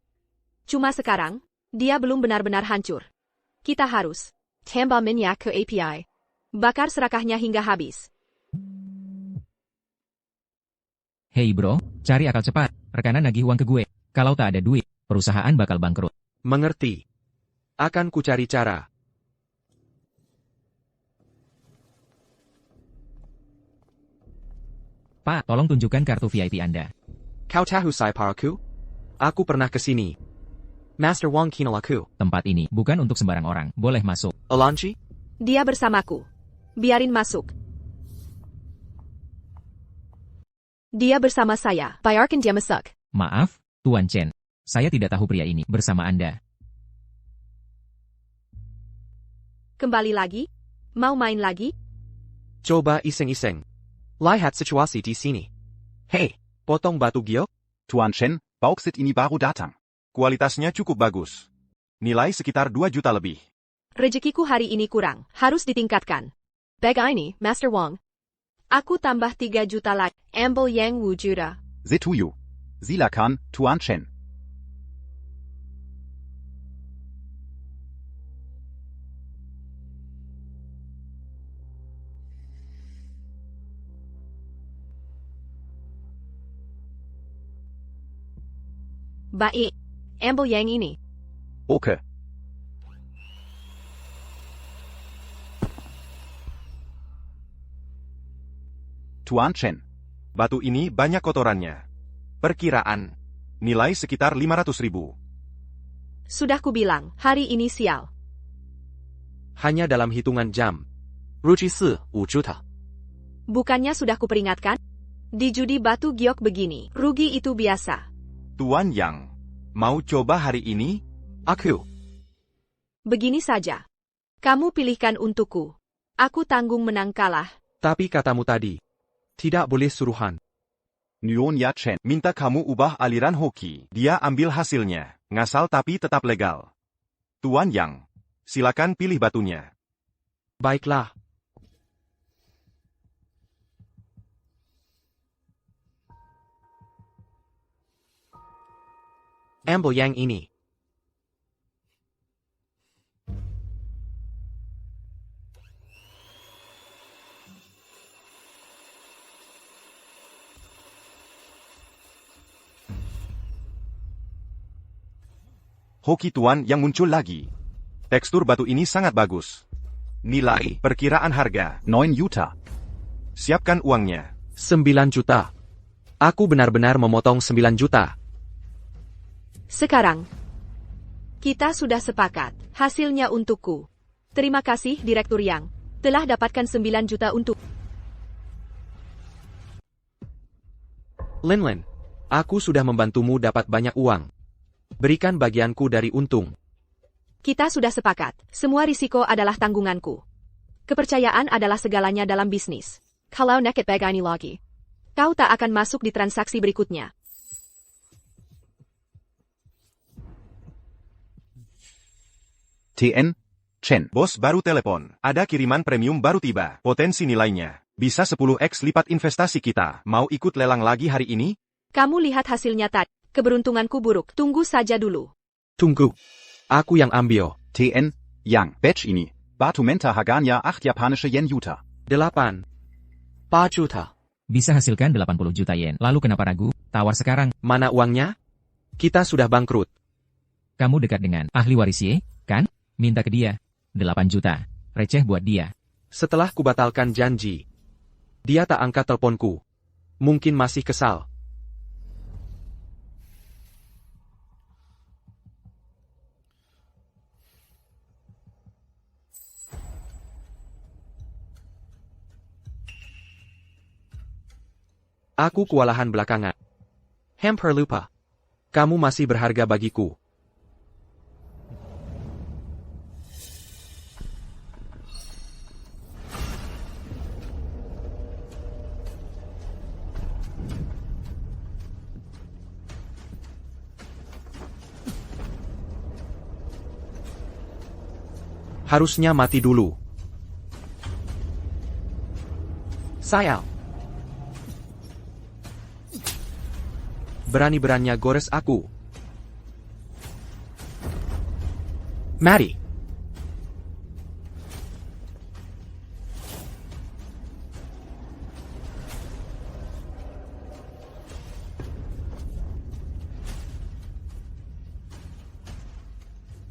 Cuma sekarang, dia belum benar-benar hancur. Kita harus tambah minyak ke API. Bakar serakahnya hingga habis. Hei bro, cari akal cepat. Rekanan nagih uang ke gue. Kalau tak ada duit, perusahaan bakal bangkrut. Mengerti. Akan ku cari cara. Pak, tolong tunjukkan kartu VIP Anda. Kau tahu Saiparaku? Aku pernah ke sini. Master Wong kenal aku. Tempat ini bukan untuk sembarang orang. Boleh masuk. Alanchi? Dia bersamaku. Biarin masuk. Dia bersama saya. Biarkan dia masuk. Maaf, Tuan Chen. Saya tidak tahu pria ini bersama Anda. Kembali lagi? Mau main lagi? Coba iseng-iseng. Lihat situasi di sini. Hei, potong batu giok? Tuan Chen, Bauxit ini baru datang. Kualitasnya cukup bagus. Nilai sekitar 2 juta lebih. Rezekiku hari ini kurang. Harus ditingkatkan. Bag ini, Master Wong. Aku tambah 3 juta lagi. Ambil yang wujuda. Setuju. Silakan, Tuan Chen. Baik. Ambil yang ini. Oke. Tuan Chen. Batu ini banyak kotorannya. Perkiraan. Nilai sekitar 500.000. Sudah kubilang, hari ini sial. Hanya dalam hitungan jam. Ruji 4, 5 juta. Bukannya sudah kuperingatkan? Di judi batu giok begini, rugi itu biasa. Tuan Yang, mau coba hari ini? Aku. Begini saja. Kamu pilihkan untukku. Aku tanggung menang kalah. Tapi katamu tadi. Tidak boleh suruhan. Nyonya Chen. Minta kamu ubah aliran hoki. Dia ambil hasilnya. Ngasal tapi tetap legal. Tuan Yang, silakan pilih batunya. Baiklah. Ambil yang ini. Hoki Tuan Yang muncul lagi. Tekstur batu ini sangat bagus. Nilai, perkiraan harga, 9 juta. siapkan uangnya. 9 juta. Aku benar-benar memotong 9 juta. Sekarang, kita sudah sepakat. Hasilnya untukku. Terima kasih Direktur Yang. Telah dapatkan 9 juta untuk... Linlin, aku sudah membantumu dapat banyak uang. Berikan bagianku dari untung. Kita sudah sepakat. Semua risiko adalah tanggunganku. Kepercayaan adalah segalanya dalam bisnis. Kalau naked bag ini lagi, kau tak akan masuk di transaksi berikutnya. TN Chen. Bos baru telepon. Ada kiriman premium baru tiba. Potensi nilainya bisa 10x lipat investasi kita. Mau ikut lelang lagi hari ini? Kamu lihat hasilnya tadi. Keberuntunganku buruk. Tunggu saja dulu. Tunggu. Aku yang ambil. TN Yang. Batch ini. Batu menta harganya 8 japanische yen juta. 8. 4 juta. Bisa hasilkan 80 juta yen. Lalu kenapa ragu? Tawar sekarang. Mana uangnya? Kita sudah bangkrut. Kamu dekat dengan ahli waris Ye, kan? Minta ke dia. 8 juta. Receh buat dia. Setelah kubatalkan janji, dia tak angkat teleponku. Mungkin masih kesal. Aku kewalahan belakangan. Hampir lupa. Kamu masih berharga bagiku. Harusnya mati dulu. Sayang. Berani-beraninya gores aku. Mati.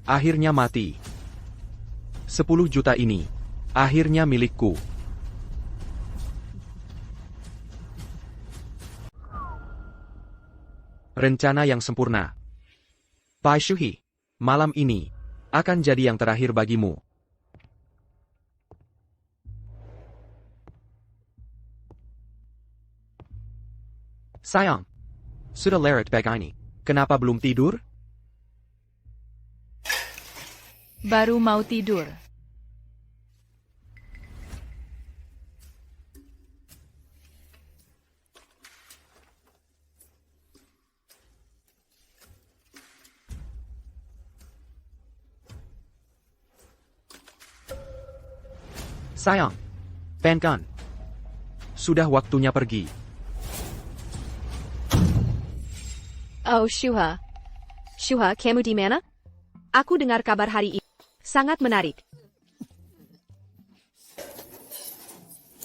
Akhirnya mati. 10 juta ini, akhirnya milikku. Rencana yang sempurna. Bai Shuhi, malam ini akan jadi yang terakhir bagimu. Sayang, sudah larut begini. Kenapa belum tidur? Baru mau tidur. Sayang, penkan. Sudah waktunya pergi. Oh, Shuha. Shuha, kamu di mana? Aku dengar kabar hari ini. Sangat menarik.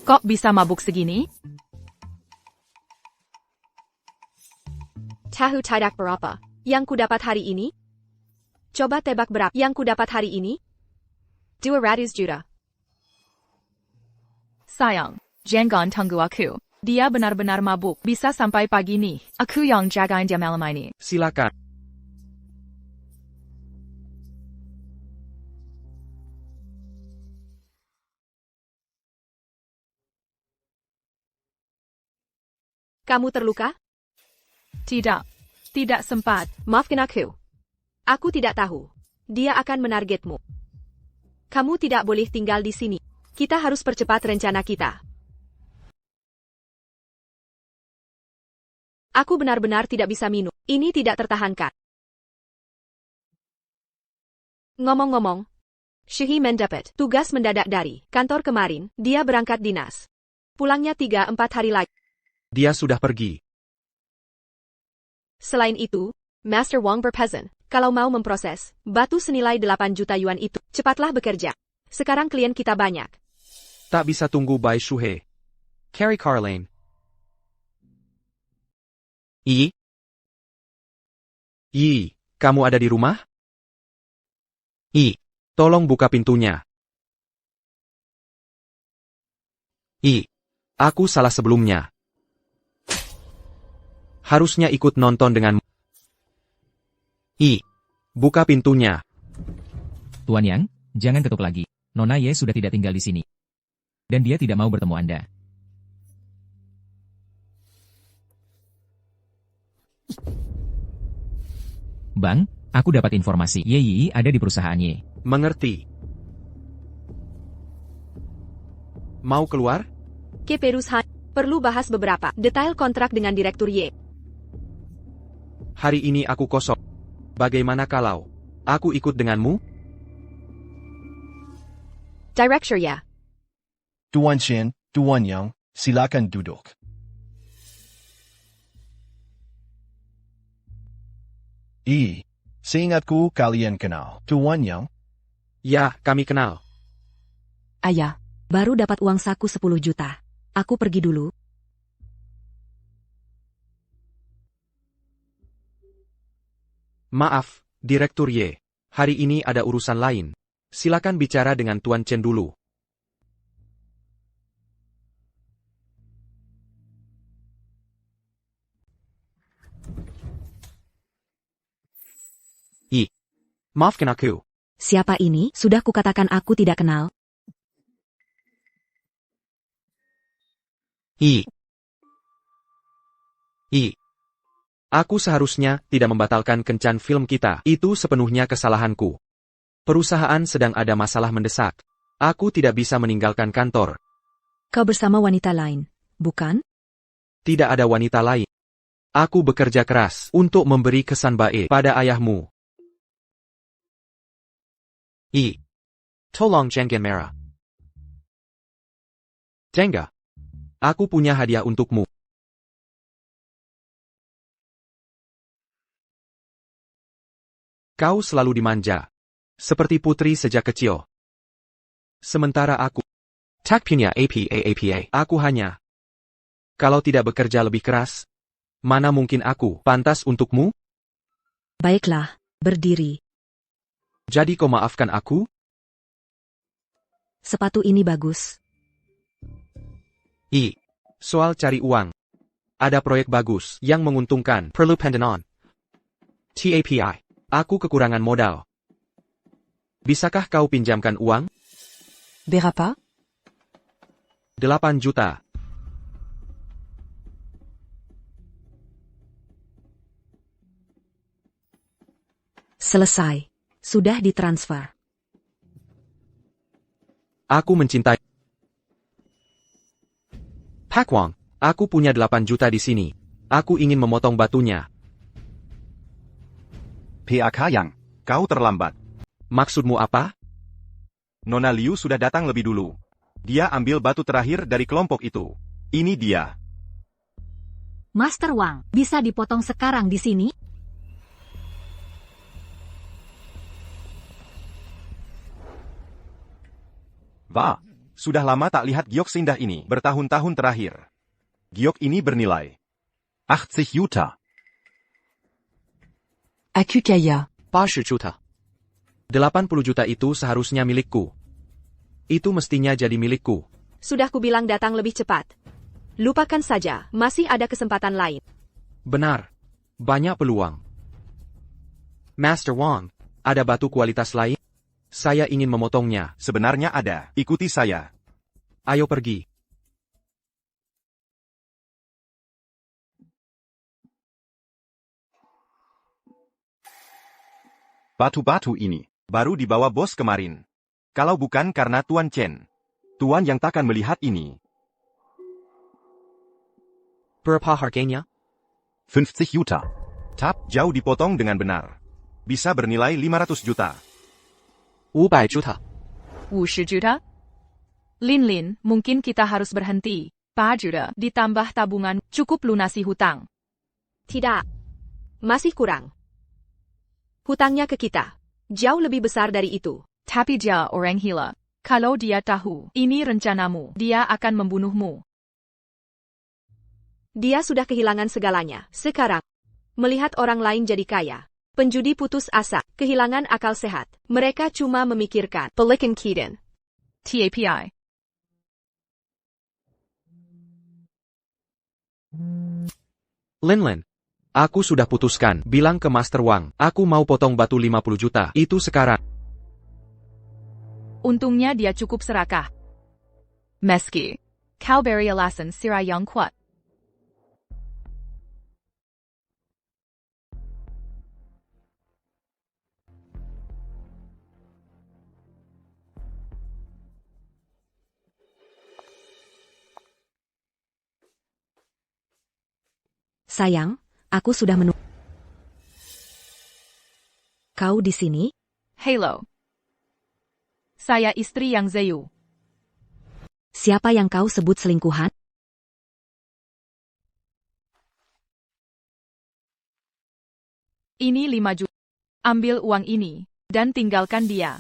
Kok bisa mabuk segini? Tahu tidak berapa yang ku dapat hari ini? Coba tebak berapa yang ku dapat hari ini? 200 juta. Sayang, jangan tunggu aku. Dia benar-benar mabuk. Bisa sampai pagi nih. Aku yang jagain dia malam ini. Silakan. Kamu terluka? Tidak. Tidak sempat. Maafkan aku. Aku tidak tahu. Dia akan menargetmu. Kamu tidak boleh tinggal di sini. Kita harus percepat rencana kita. Aku benar-benar tidak bisa minum. Ini tidak tertahankan. Ngomong-ngomong, Shuhi mendapat tugas mendadak dari kantor kemarin. Dia berangkat dinas. Pulangnya 3-4 hari lagi. Dia sudah pergi. Selain itu, Master Wong berpesan, kalau mau memproses batu senilai 8 juta yuan itu, cepatlah bekerja. Sekarang klien kita banyak. Tak bisa tunggu Bai Shuhe. Carrie Carlane. Yi, kamu ada di rumah? Tolong buka pintunya. Aku salah sebelumnya. Harusnya ikut nonton denganmu. Buka pintunya. Tuan Yang, jangan ketuk lagi. Nona Ye sudah tidak tinggal di sini. Dan dia tidak mau bertemu Anda. Bang, aku dapat informasi. Ye Yi ada di perusahaan Ye. Mengerti. Mau keluar? Ke perusahaan, perlu bahas beberapa detail kontrak dengan Direktur Ye. Hari ini aku kosong. Bagaimana kalau aku ikut denganmu? Director ya. Tuan Shin, Tuan Yang, silakan duduk. Seingatku kalian kenal Tuan Yang? Ya, kami kenal. Ayah, baru dapat uang saku 10 juta. Aku pergi dulu. Maaf, Direktur Ye. Hari ini ada urusan lain. Silakan bicara dengan Tuan Chen dulu. Maafkan aku. Siapa ini? Sudah kukatakan aku tidak kenal. Aku seharusnya tidak membatalkan kencan film kita. Itu sepenuhnya kesalahanku. Perusahaan sedang ada masalah mendesak. Aku tidak bisa meninggalkan kantor. Kau bersama wanita lain, bukan? Tidak ada wanita lain. Aku bekerja keras untuk memberi kesan baik pada ayahmu. Tolong jangan marah. Jangga. Aku punya hadiah untukmu. Kau selalu dimanja. Seperti putri sejak kecil. Sementara aku. Tak punya apa. Aku hanya. Kalau tidak bekerja lebih keras. Mana mungkin aku pantas untukmu? Baiklah, berdiri. Jadi kau maafkan aku? Sepatu ini bagus. Soal cari uang. Ada proyek bagus yang menguntungkan. Perlu pendanaan. TAPI. Aku kekurangan modal. Bisakah kau pinjamkan uang? Berapa? 8 juta. Selesai. Sudah ditransfer. Aku mencintai. Pak Wang, aku punya 8 juta di sini. Aku ingin memotong batunya. PAK Yang, kau terlambat. Maksudmu apa? Nona Liu sudah datang lebih dulu. Dia ambil batu terakhir dari kelompok itu. Ini dia. Master Wang, bisa dipotong sekarang di sini? Wah, sudah lama tak lihat giok seindah ini. Bertahun-tahun terakhir. Giok ini bernilai 80 Juta. Akukaya. 80 juta. 80 juta itu seharusnya milikku. Itu mestinya jadi milikku. Sudah kubilang datang lebih cepat. Lupakan saja, masih ada kesempatan lain. Benar. Banyak peluang. Master Wang, ada batu kualitas lain? Saya ingin memotongnya. sebenarnya ada. Ikuti saya. Ayo pergi. Batu-batu ini. Baru dibawa bos kemarin. Kalau bukan karena Tuan Chen. Tuan yang takkan melihat ini. Berapa harganya? 50 Juta. Tap, jauh dipotong dengan benar. Bisa bernilai 500 juta. 500 juta. 50 juta? Lin, mungkin kita harus berhenti. 4 juta ditambah tabungan cukup lunasi hutang. Tidak. Masih kurang. Hutangnya ke kita. Jauh lebih besar dari itu. Tapi dia orang gila. Kalau dia tahu ini rencanamu, dia akan membunuhmu. Dia sudah kehilangan segalanya. Sekarang, melihat orang lain jadi kaya. Penjudi putus asa, kehilangan akal sehat. Mereka cuma memikirkan balikin Keaton. TAPI. Lin. Aku sudah putuskan. Bilang ke Master Wang. Aku mau potong batu 50 juta. Itu sekarang. Untungnya dia cukup serakah. Meski kau beri alasan sira yang kuat. Sayang, aku sudah menunggu. Kau di sini? Halo. Saya istri yang Zayu. Siapa yang kau sebut selingkuhan? Ini 5 juta. Ambil uang ini, dan tinggalkan dia.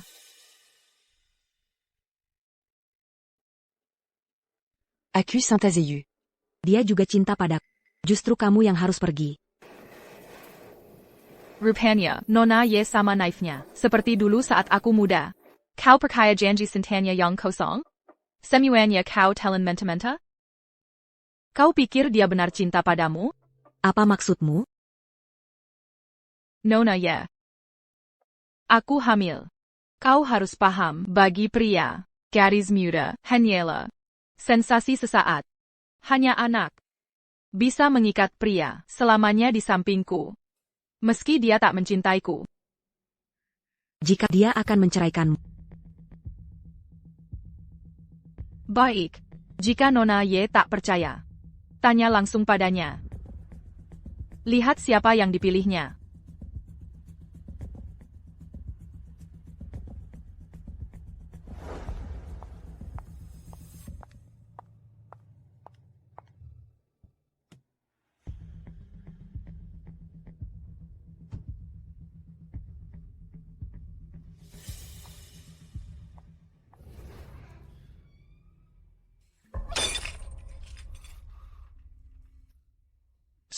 Aku Saint-Azéu. Dia juga cinta padaku. Justru kamu yang harus pergi. Rupanya, Nona Ye sama knife-nya. Seperti dulu saat aku muda. Kau percaya janji Sintanya yang kosong? Semuanya kau telan menta-menta? Kau pikir dia benar cinta padamu? Apa maksudmu? Nona Ye. Aku hamil. Kau harus paham, bagi pria, gadis muda, hanyalah sensasi sesaat. Hanya anak bisa mengikat pria selamanya di sampingku. Meski dia tak mencintaiku. Jika dia akan menceraikanmu. Baik. Jika Nona Ye tak percaya, tanya langsung padanya. Lihat siapa yang dipilihnya.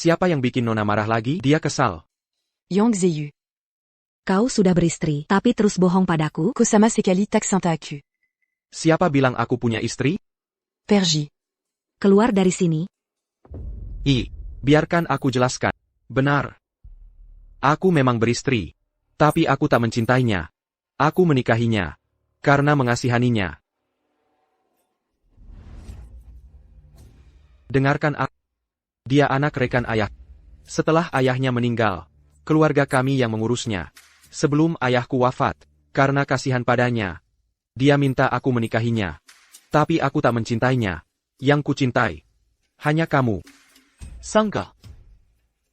Siapa yang bikin Nona marah lagi? Dia kesal. Yang Zeyu. Kau sudah beristri, tapi terus bohong padaku? Kosama Sekali Taksinta Aku. Siapa bilang aku punya istri? Perji. Keluar dari sini. Biarkan aku jelaskan. Benar. Aku memang beristri. Tapi aku tak mencintainya. Aku menikahinya. Karena mengasihaninya. Dengarkan aku. Dia anak rekan ayah. Setelah ayahnya meninggal, keluarga kami yang mengurusnya. Sebelum ayahku wafat, karena kasihan padanya, dia minta aku menikahinya. Tapi aku tak mencintainya. Yang kucintai hanya kamu. Sangka.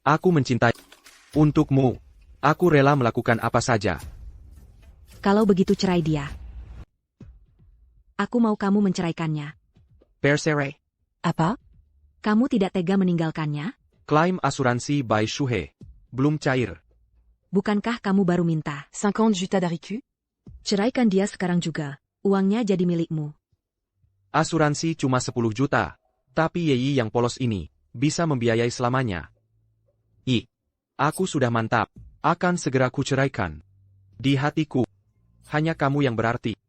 Aku mencintai. Untukmu, aku rela melakukan apa saja. Kalau begitu cerai dia. Aku mau kamu menceraikannya. Persere. Apa? Kamu tidak tega meninggalkannya? Klaim asuransi by Shuhei. Belum cair. Bukankah kamu baru minta? 50 juta dariku? Ceraikan dia sekarang juga. Uangnya jadi milikmu. Asuransi cuma 10 juta. Tapi Yeyi yang polos ini, bisa membiayai selamanya. Aku sudah mantap. Akan segera kuceraikan. Di hatiku, hanya kamu yang berarti.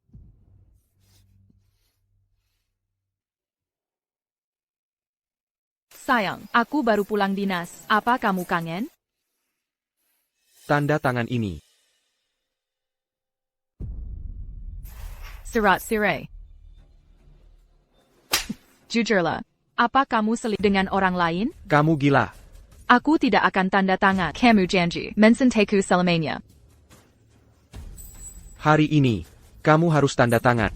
Sayang, aku baru pulang dinas. Apa kamu kangen? Tanda tangan ini. Surat Sire. Jujurlah, apa kamu selingkuh dengan orang lain? Kamu gila. Aku tidak akan tanda tangan. Kamu janji mencintai selamanya. Hari ini, kamu harus tanda tangan.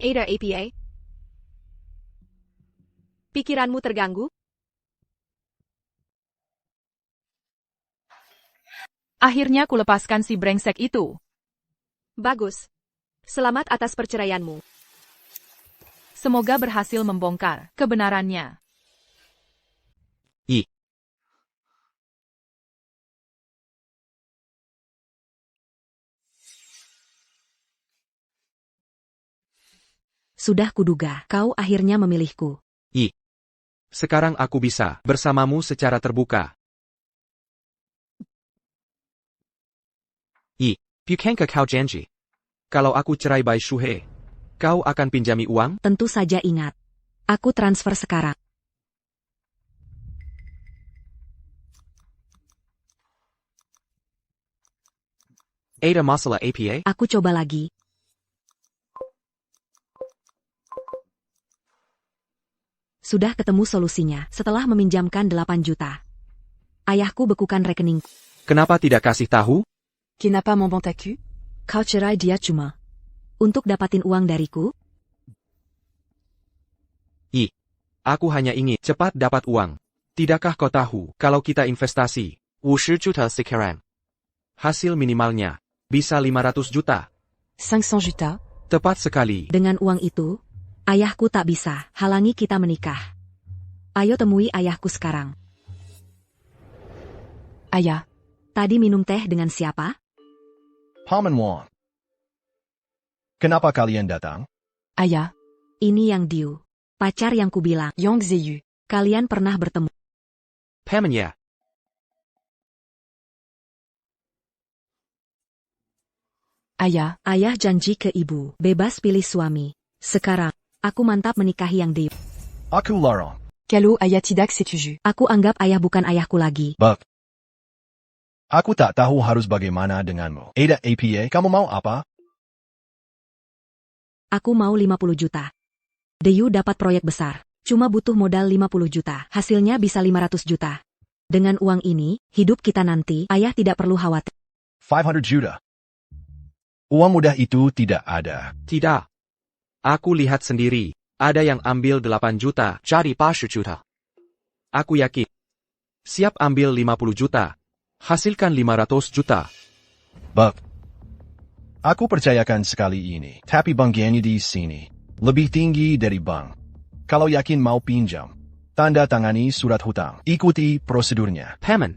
Ada APA? Pikiranmu terganggu? Akhirnya kulepaskan si brengsek itu. Bagus. Selamat atas perceraianmu. Semoga berhasil membongkar kebenarannya. Sudah kuduga, kau akhirnya memilihku. Sekarang aku bisa bersamamu secara terbuka. Bukankah kau janji? Kalau aku cerai by Shuhei, kau akan pinjami uang? Tentu saja ingat. Aku transfer sekarang. Ada masalah APA? Aku coba lagi. Sudah ketemu solusinya setelah meminjamkan 8 juta. Ayahku bekukan rekening. Kenapa tidak kasih tahu? Kenapa membontaku? Kau cerai dia cuma untuk dapatin uang dariku? Aku hanya ingin cepat dapat uang. Tidakkah kau tahu kalau kita investasi 50 juta sekarang? Hasil minimalnya bisa 500 juta. 500 juta? Tepat sekali. Dengan uang itu, ayahku tak bisa halangi kita menikah. Ayo temui ayahku sekarang. Ayah. Tadi minum teh dengan siapa? Paman Wang. Kenapa kalian datang? Ayah. Ini yang Diu. Pacar yang kubilang. Yang Zeyu. Kalian pernah bertemu. Paman ya. Ayah. Ayah janji ke ibu, bebas pilih suami. Sekarang, aku mantap menikahi yang Diu. Aku larang. Kalau ayah tidak setuju. Aku anggap ayah bukan ayahku lagi. But aku tak tahu harus bagaimana denganmu. Ada APA, kamu mau apa? Aku mau 50 juta. Deyu dapat proyek besar. Cuma butuh modal 50 juta. Hasilnya bisa 500 juta. Dengan uang ini, hidup kita nanti, ayah tidak perlu khawatir. 500 juta. Uang mudah itu tidak ada. Tidak. Aku lihat sendiri. Ada yang ambil 8 juta, cari 80 juta. Aku yakin. Siap ambil 50 juta. Hasilkan 500 juta. But Aku percayakan sekali ini, tapi banknya di sini lebih tinggi dari bank. Kalau yakin mau pinjam, tanda tangani surat hutang. Ikuti prosedurnya. Paman.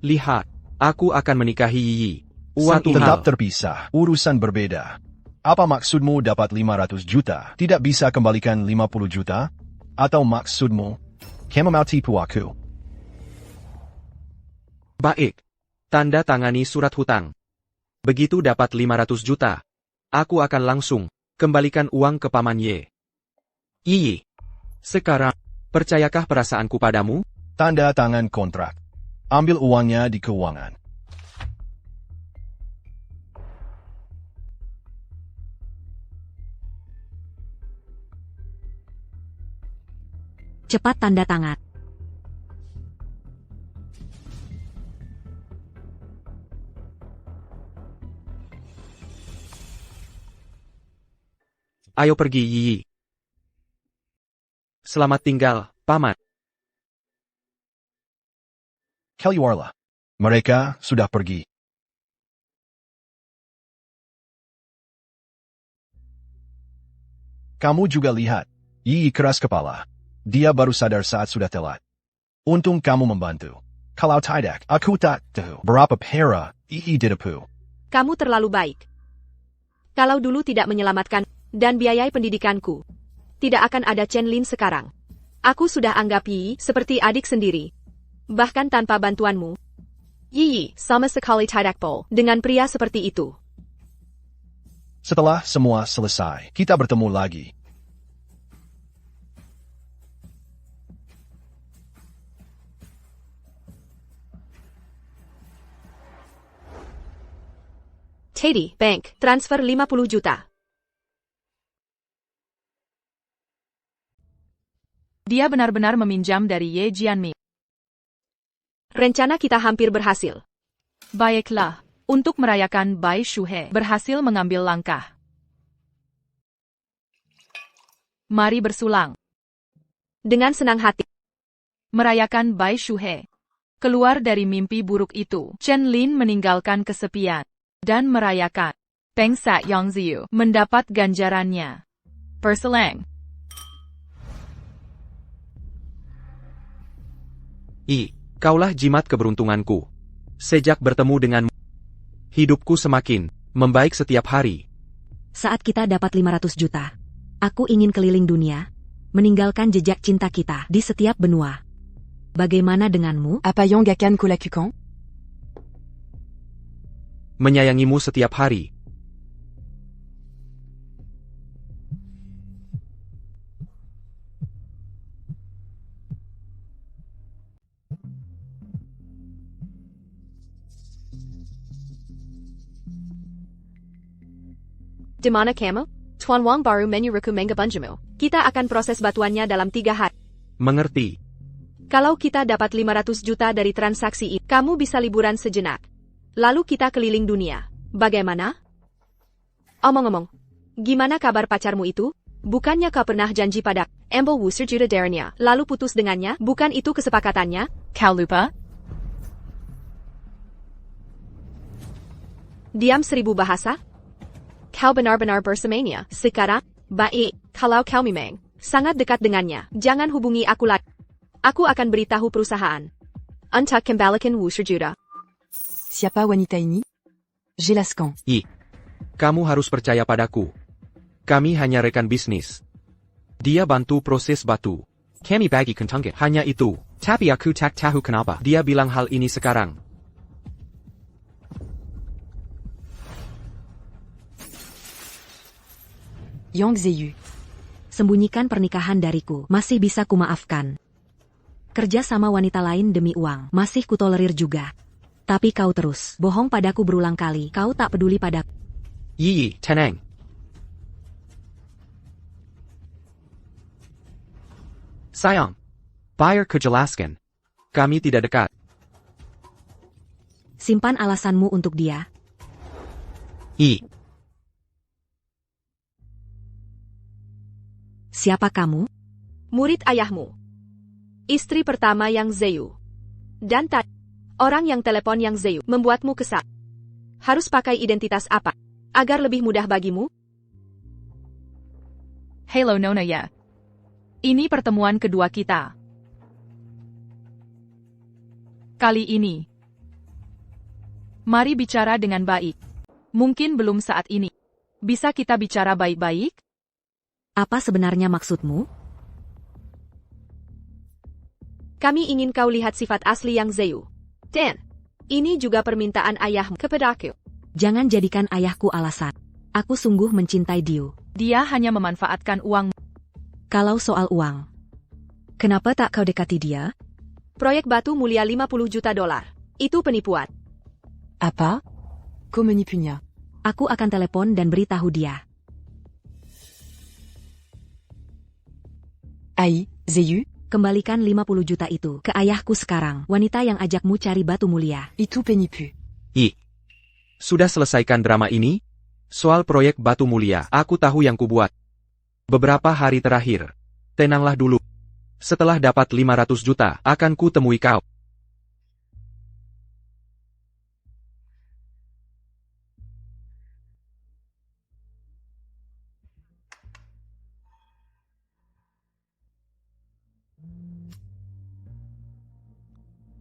Lihat, aku akan menikahi Yi. Satu Tetap hal. terpisah, urusan berbeda. Apa maksudmu dapat 500 juta, tidak bisa kembalikan 50 juta? Atau maksudmu, kamu mau tipu aku? Baik. Tanda tangani surat hutang. Begitu dapat 500 juta, aku akan langsung kembalikan uang ke Paman Ye. Yi. Sekarang, percayakah perasaanku padamu? Tanda tangan kontrak. Ambil uangnya di keuangan. Cepat tanda tangan. Ayo pergi Yi. Selamat tinggal, Paman. Keluarlah. Mereka sudah pergi. Kamu juga lihat. Yi keras kepala. Dia baru sadar saat sudah telat. Untung kamu membantu. Kalau tidak, aku tak tahu berapa pera Yi ditipu. Kamu terlalu baik. Kalau dulu tidak menyelamatkan dan biayai pendidikanku, tidak akan ada Chen Lin sekarang. Aku sudah anggap Yi seperti adik sendiri. Bahkan tanpa bantuanmu. Yi sama sekali tidak pol dengan pria seperti itu. Setelah semua selesai, kita bertemu lagi. Teddy, bank, transfer 50 juta. Dia benar-benar meminjam dari Ye Jianmi. Rencana kita hampir berhasil. Baiklah, untuk merayakan Bai Shuhe berhasil mengambil langkah. Mari bersulang. Dengan senang hati. Merayakan Bai Shuhe. Keluar dari mimpi buruk itu, Chen Lin meninggalkan kesepian dan merayakan. Peng Sat Yongziu mendapat ganjarannya. Perselang. Yi, kaulah jimat keberuntunganku. Sejak bertemu denganmu, hidupku semakin membaik setiap hari. Saat kita dapat 500 juta, aku ingin keliling dunia, meninggalkan jejak cinta kita di setiap benua. Bagaimana denganmu? Apayong gakan kulakukan? Menyayangimu setiap hari. Di mana kamu? Tuan Wang baru menyuruhku mengebunjamu. Kita akan proses batuannya dalam 3 hari. Mengerti. Kalau kita dapat 500 juta dari transaksi ini, kamu bisa liburan sejenak. Lalu kita keliling dunia. Bagaimana? Omong-omong, gimana kabar pacarmu itu? Bukannya kau pernah janji pada Ambil Wusser Juta Darenya, lalu putus dengannya? Bukan itu kesepakatannya? Kau lupa? Diam 1000 bahasa? Kau benar-benar bersamanya. Sekarang, baik, kalau kau memang sangat dekat dengannya, jangan hubungi aku lagi. Aku akan beritahu perusahaan. Untuk kembalikan Wusser Juta. Siapa wanita ini? Jelaskan. Yi, kamu harus percaya padaku. Kami hanya rekan bisnis. Dia bantu proses batu. Kami bagi kentangget. Hanya itu. Tapi aku tak tahu kenapa dia bilang hal ini sekarang. Yang Zeyu. Sembunyikan pernikahan dariku, masih bisa kumaafkan. Kerja sama wanita lain demi uang, masih kutolerir juga. Tapi kau terus bohong padaku berulang kali, kau tak peduli padaku. Yi, tenang. Sayang, biar kujelaskan. Kami tidak dekat. Simpan alasanmu untuk dia. Yi, Siapa kamu? Murid ayahmu. Istri pertama Yang Zeyu. Dan tadi, orang yang telepon Yang Zeyu membuatmu kesal. Harus pakai identitas apa? Agar lebih mudah bagimu? Hello Nona ya. Ini pertemuan kedua kita. Kali ini, mari bicara dengan baik. Mungkin belum saat ini. Bisa kita bicara baik-baik? Apa sebenarnya maksudmu? Kami ingin kau lihat sifat asli Yang Zeyu. Dan, ini juga permintaan ayahmu kepadaku. Jangan jadikan ayahku alasan. Aku sungguh mencintai Dio. Dia hanya memanfaatkan uang. Kalau soal uang, kenapa tak kau dekati dia? Proyek batu mulia 50 juta dolar. Itu penipuan. Apa? Kau menipunya. Aku akan telepon dan beritahu dia. Ai, Zeyu, Kembalikan 50 juta itu ke ayahku sekarang, wanita yang ajakmu cari batu mulia. itu penipu. Sudah selesaikan drama ini? Soal proyek batu mulia, aku tahu yang kubuat. Beberapa hari terakhir. Tenanglah dulu. Setelah dapat 500 juta, akan ku temui kau.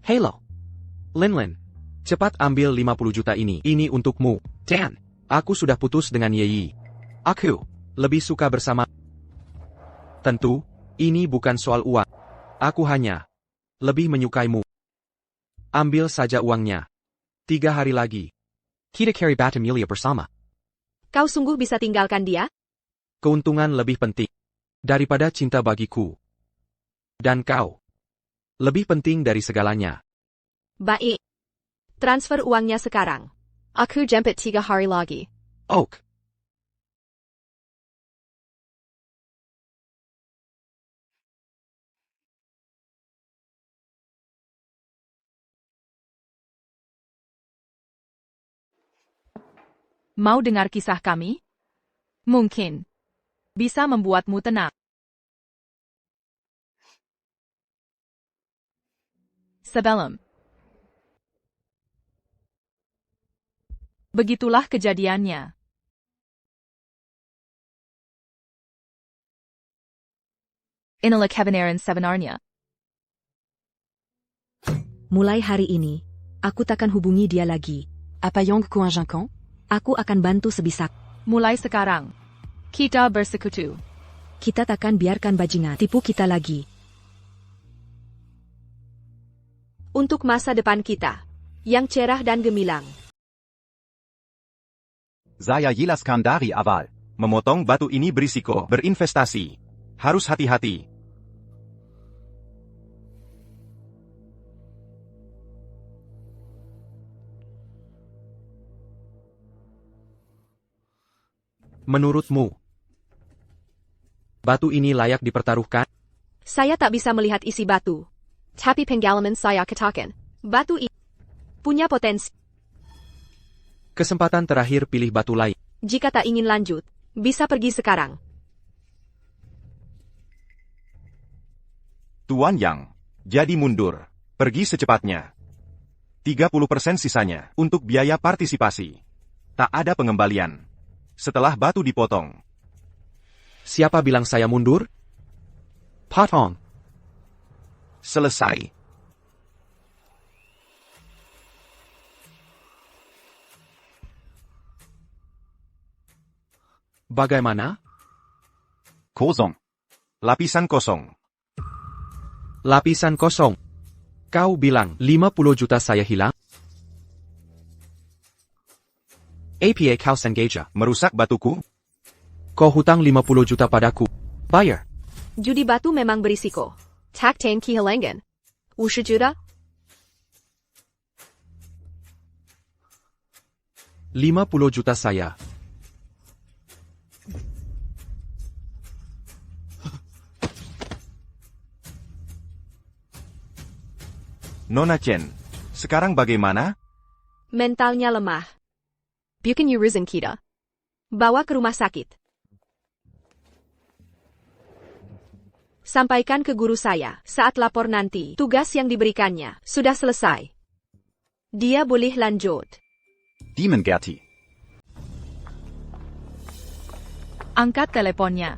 Halo. Linlin. Cepat ambil 50 juta ini. Ini untukmu. Dan, aku sudah putus dengan Yeyi. Aku lebih suka bersama. Tentu, ini bukan soal uang. Aku hanya lebih menyukaimu. Ambil saja uangnya. 3 hari lagi. Kita cari batu mulia bersama. Kau sungguh bisa tinggalkan dia? Keuntungan lebih penting daripada cinta bagiku. Dan kau lebih penting dari segalanya. Baik. Transfer uangnya sekarang. Aku jemput 3 hari lagi. Oak. Mau dengar kisah kami? Mungkin bisa membuatmu tenang. Sebelum. Begitulah kejadiannya. Inilah kebenaran sebenarnya. Mulai hari ini, aku takkan hubungi dia lagi. Apa yang kau inginkan? Aku akan bantu sebisa. Mulai sekarang, kita bersekutu. Kita takkan biarkan bajingan tipu kita lagi. Untuk masa depan kita, yang cerah dan gemilang. Saya jelaskan dari awal. Memotong batu ini berisiko berinvestasi. Harus hati-hati. Menurutmu, batu ini layak dipertaruhkan? Saya tak bisa melihat isi batu. Tapi pengalaman saya katakan, batu ini punya potensi. Kesempatan terakhir pilih batu lain. Jika tak ingin lanjut, bisa pergi sekarang. Tuan Yang, jadi mundur. Pergi secepatnya. 30% sisanya untuk biaya partisipasi. Tak ada pengembalian. Setelah batu dipotong. Siapa bilang saya mundur? Potong. Selesai. Bagaimana? Kosong. Lapisan kosong. Lapisan kosong. Kau bilang 50 juta saya hilang? APA kau sengaja Merusak batuku? Kau hutang 50 juta padaku. Bayar. Judi batu memang berisiko. Taktan kehilangan. 50 juta? 50 juta saya. Nona Chen, sekarang bagaimana? Mentalnya lemah. Bukan urusan kita. Bawa ke rumah sakit. Sampaikan ke guru saya saat lapor nanti. Tugas yang diberikannya sudah selesai. Dia boleh lanjut. Demon Gertie. Angkat teleponnya.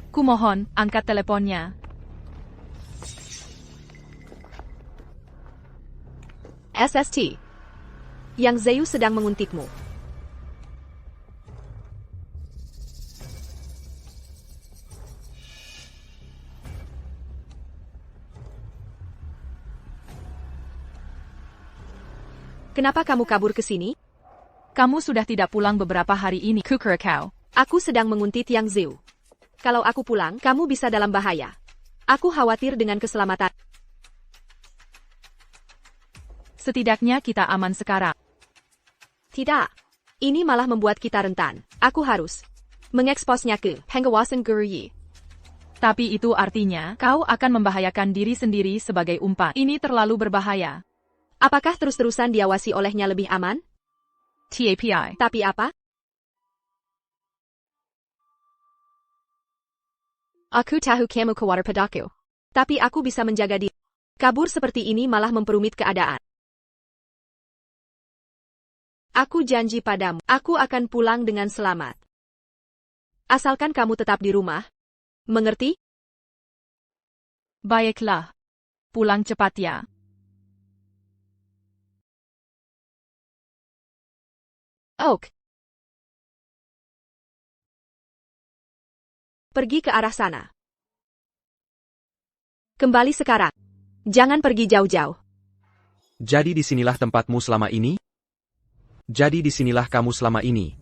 Kumohon, angkat teleponnya. SST. Yang Zeyu sedang menguntikmu. Kenapa kamu kabur ke sini? Kamu sudah tidak pulang beberapa hari ini, Kukurakau. Aku sedang menguntit Yang Zeyu. Kalau aku pulang, kamu bisa dalam bahaya. Aku khawatir dengan keselamatan. Setidaknya kita aman sekarang. Tidak. Ini malah membuat kita rentan. Aku harus mengeksposnya ke pengawasan Guru Yi. Tapi itu artinya, kau akan membahayakan diri sendiri sebagai umpan. Ini terlalu berbahaya. Apakah terus-terusan diawasi olehnya lebih aman? TAPI. Tapi apa? Aku tahu kamu khawatir padaku. Tapi aku bisa menjaga diri. Kabur seperti ini malah memperumit keadaan. Aku janji padamu, aku akan pulang dengan selamat. Asalkan kamu tetap di rumah. Mengerti? Baiklah. Pulang cepat ya. Oak. Pergi ke arah sana. Kembali sekarang. Jangan pergi jauh-jauh. Jadi disinilah tempatmu selama ini? Jadi disinilah kamu selama ini?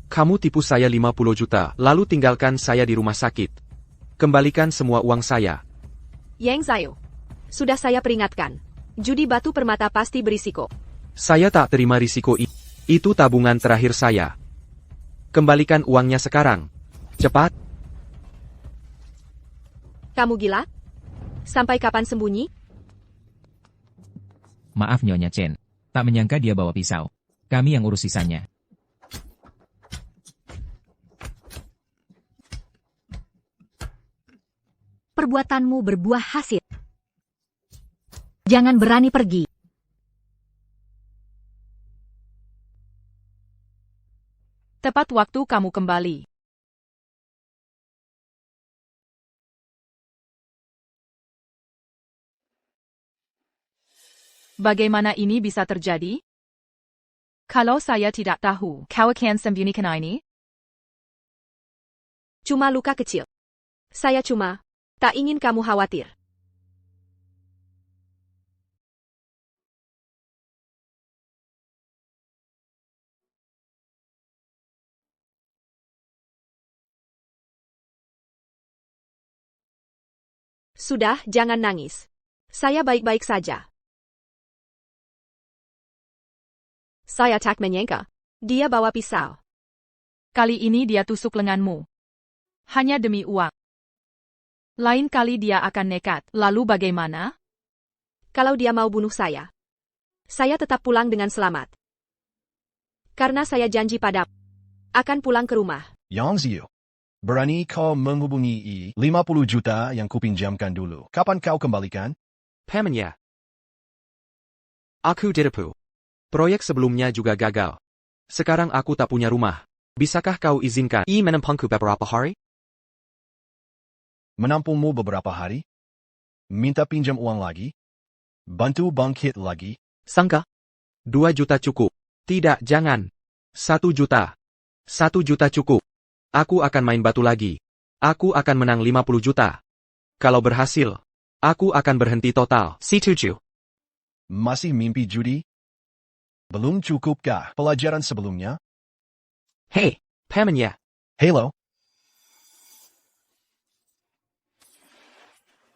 Kamu tipu saya 50 juta, lalu tinggalkan saya di rumah sakit. Kembalikan semua uang saya. Yang Zayu. Sudah saya peringatkan. Judi batu permata pasti berisiko. Saya tak terima risiko ini. Itu tabungan terakhir saya. Kembalikan uangnya sekarang. Cepat. Kamu gila? Sampai kapan sembunyi? Maaf Nyonya Chen. Tak menyangka dia bawa pisau. Kami yang urus sisanya. Perbuatanmu berbuah hasil. Jangan berani pergi. Tepat waktu kamu kembali. Bagaimana ini bisa terjadi? Kalau saya tidak tahu, kau akan sembunyikan ini? Cuma luka kecil. Saya cuma tak ingin kamu khawatir. Sudah, jangan nangis. Saya baik-baik saja. Saya tak menyangka. Dia bawa pisau. Kali ini dia tusuk lenganmu. Hanya demi uang. Lain kali dia akan nekat. Lalu bagaimana? Kalau dia mau bunuh saya tetap pulang dengan selamat. Karena saya janji padamu. Akan pulang ke rumah. Yang Ziyu. Berani kau menghubungi 50 juta yang kupinjamkan dulu. Kapan kau kembalikan? Pamannya. Aku ditipu. Proyek sebelumnya juga gagal. Sekarang aku tak punya rumah. Bisakah kau izinkan menampungku beberapa hari? Menampungmu beberapa hari? Minta pinjam uang lagi? Bantu bangkit lagi? Sangka? 2 juta cukup. Tidak, jangan. 1 juta. 1 juta cukup. Aku akan main batu lagi. Aku akan menang 50 juta. Kalau berhasil, aku akan berhenti total. Setuju. Masih mimpi judi? Belum cukupkah pelajaran sebelumnya? Hei, pamannya. Halo?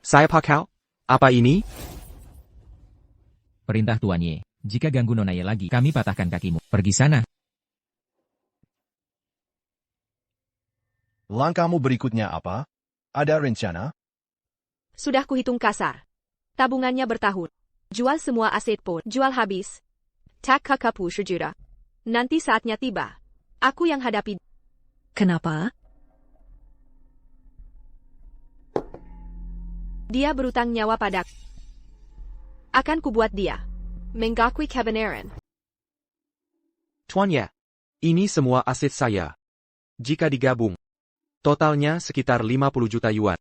Siapa kau? Apa ini? Perintah Tuan Ye. Jika ganggu Nona Ye lagi, kami patahkan kakimu. Pergi sana. Langkahmu berikutnya apa? Ada rencana? Sudah kuhitung kasar. Tabungannya bertahun. Jual semua aset pun. Jual habis. Tak kakapu sejuta. Nanti saatnya tiba. Aku yang hadapi. Kenapa? Dia berutang nyawa padaku. Akan kubuat dia mengakui kebenaran. Tuannya. Ini semua aset saya. Jika digabung, totalnya sekitar 50 juta yuan.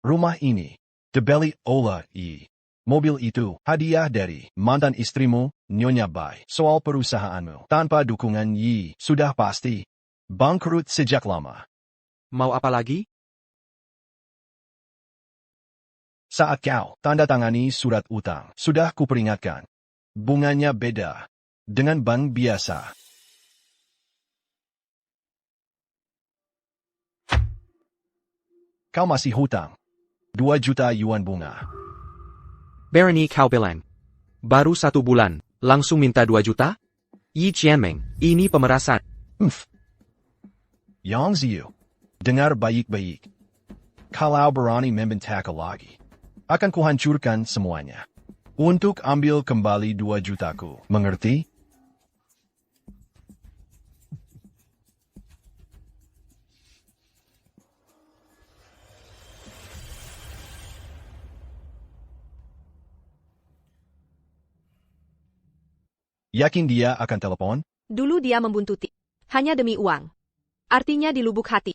Rumah ini dibeli oleh Yi. Mobil itu hadiah dari mantan istrimu, Nyonya Bai. Soal perusahaanmu, tanpa dukungan Yi, sudah pasti bangkrut sejak lama. Mau apa lagi? Saat kau tanda tangani surat utang, sudah kuperingatkan. Bunganya beda dengan bank biasa. Kau masih hutang 2 juta yuan bunga. Berani kau bilang. Baru 1 bulan, langsung minta 2 juta? Yi Qianming, ini pemerasan. Yang Ziyu, dengar baik-baik. Kalau berani membentak lagi, akan kuhancurkan semuanya. Untuk ambil kembali 2 jutaku, mengerti? Yakin dia akan telepon? Dulu dia membuntuti. Hanya demi uang. Artinya di lubuk hati.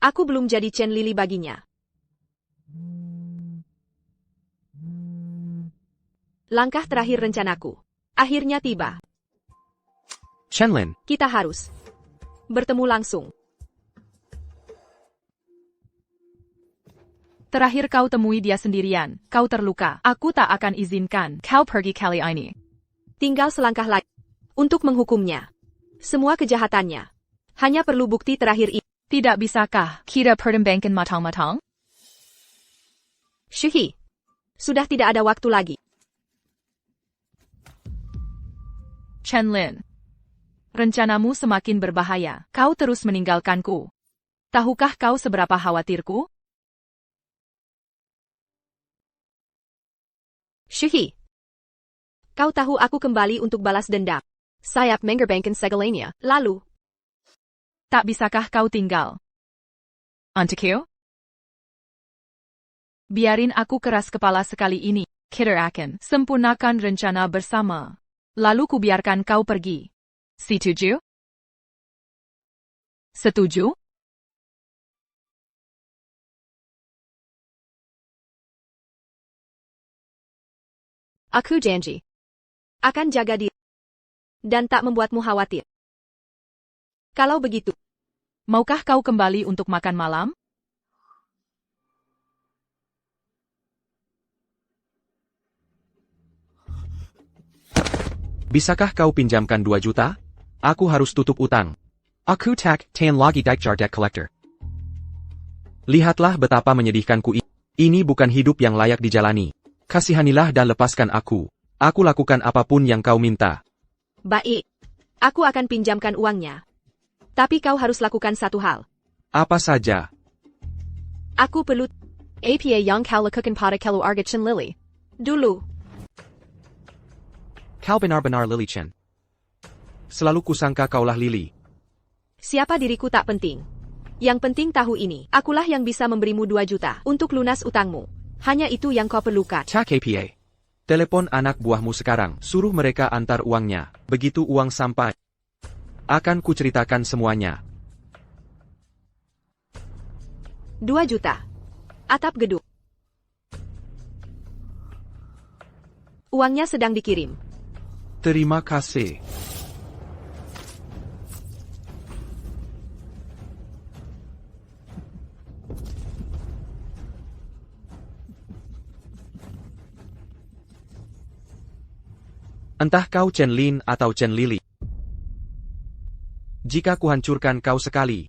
Aku belum jadi Chen Lili baginya. Langkah terakhir rencanaku. Akhirnya tiba. Chenlin, Kita harus bertemu langsung. Terakhir kau temui dia sendirian, kau terluka. Aku tak akan izinkan kau pergi kali ini. Tinggal selangkah lagi untuk menghukumnya. Semua kejahatannya. Hanya perlu bukti terakhir ini. Tidak bisakah kita pertimbangkan matang-matang? Shuhi. Sudah tidak ada waktu lagi. Chenlin. Rencanamu semakin berbahaya. Kau terus meninggalkanku. Tahukah kau seberapa khawatirku? Shuhi. Kau tahu aku kembali untuk balas dendam. Sayap menggerbangkan segalanya. Lalu, Tak bisakah kau tinggal? Untukku? Biarin aku keras kepala sekali ini. Kita akan sempurnakan rencana bersama. Lalu kubiarkan kau pergi. Setuju? Setuju? aku janji. Akan jaga diri. Dan tak membuatmu khawatir. Kalau begitu, Maukah kau kembali untuk makan malam? bisakah kau pinjamkan 2 juta? Aku harus tutup utang. Aku tak tahan lagi dikejar debt collector. Lihatlah betapa menyedihkanku ini. Ini bukan hidup yang layak dijalani. Kasihanilah dan lepaskan aku. Aku lakukan apapun yang kau minta. baik. Aku akan pinjamkan uangnya. Tapi kau harus lakukan satu hal. Apa saja? Aku perlu APA yang kau lakukan pada kalau arga Chen Lily. Dulu, Kau benar-benar Lily Chen. Selalu kusangka kaulah Lily. siapa diriku tak penting. Yang penting tahu ini, akulah yang bisa memberimu 2 juta untuk lunas utangmu. Hanya itu yang kau perlukan. Tak APA. Telepon anak buahmu sekarang, suruh mereka antar uangnya. Begitu uang sampai, akan kuceritakan semuanya. 2 juta. Atap gedung. Uangnya sedang dikirim. Terima kasih. Entah kau Chen Lin atau Chen Lily. Jika kuhancurkan kau sekali,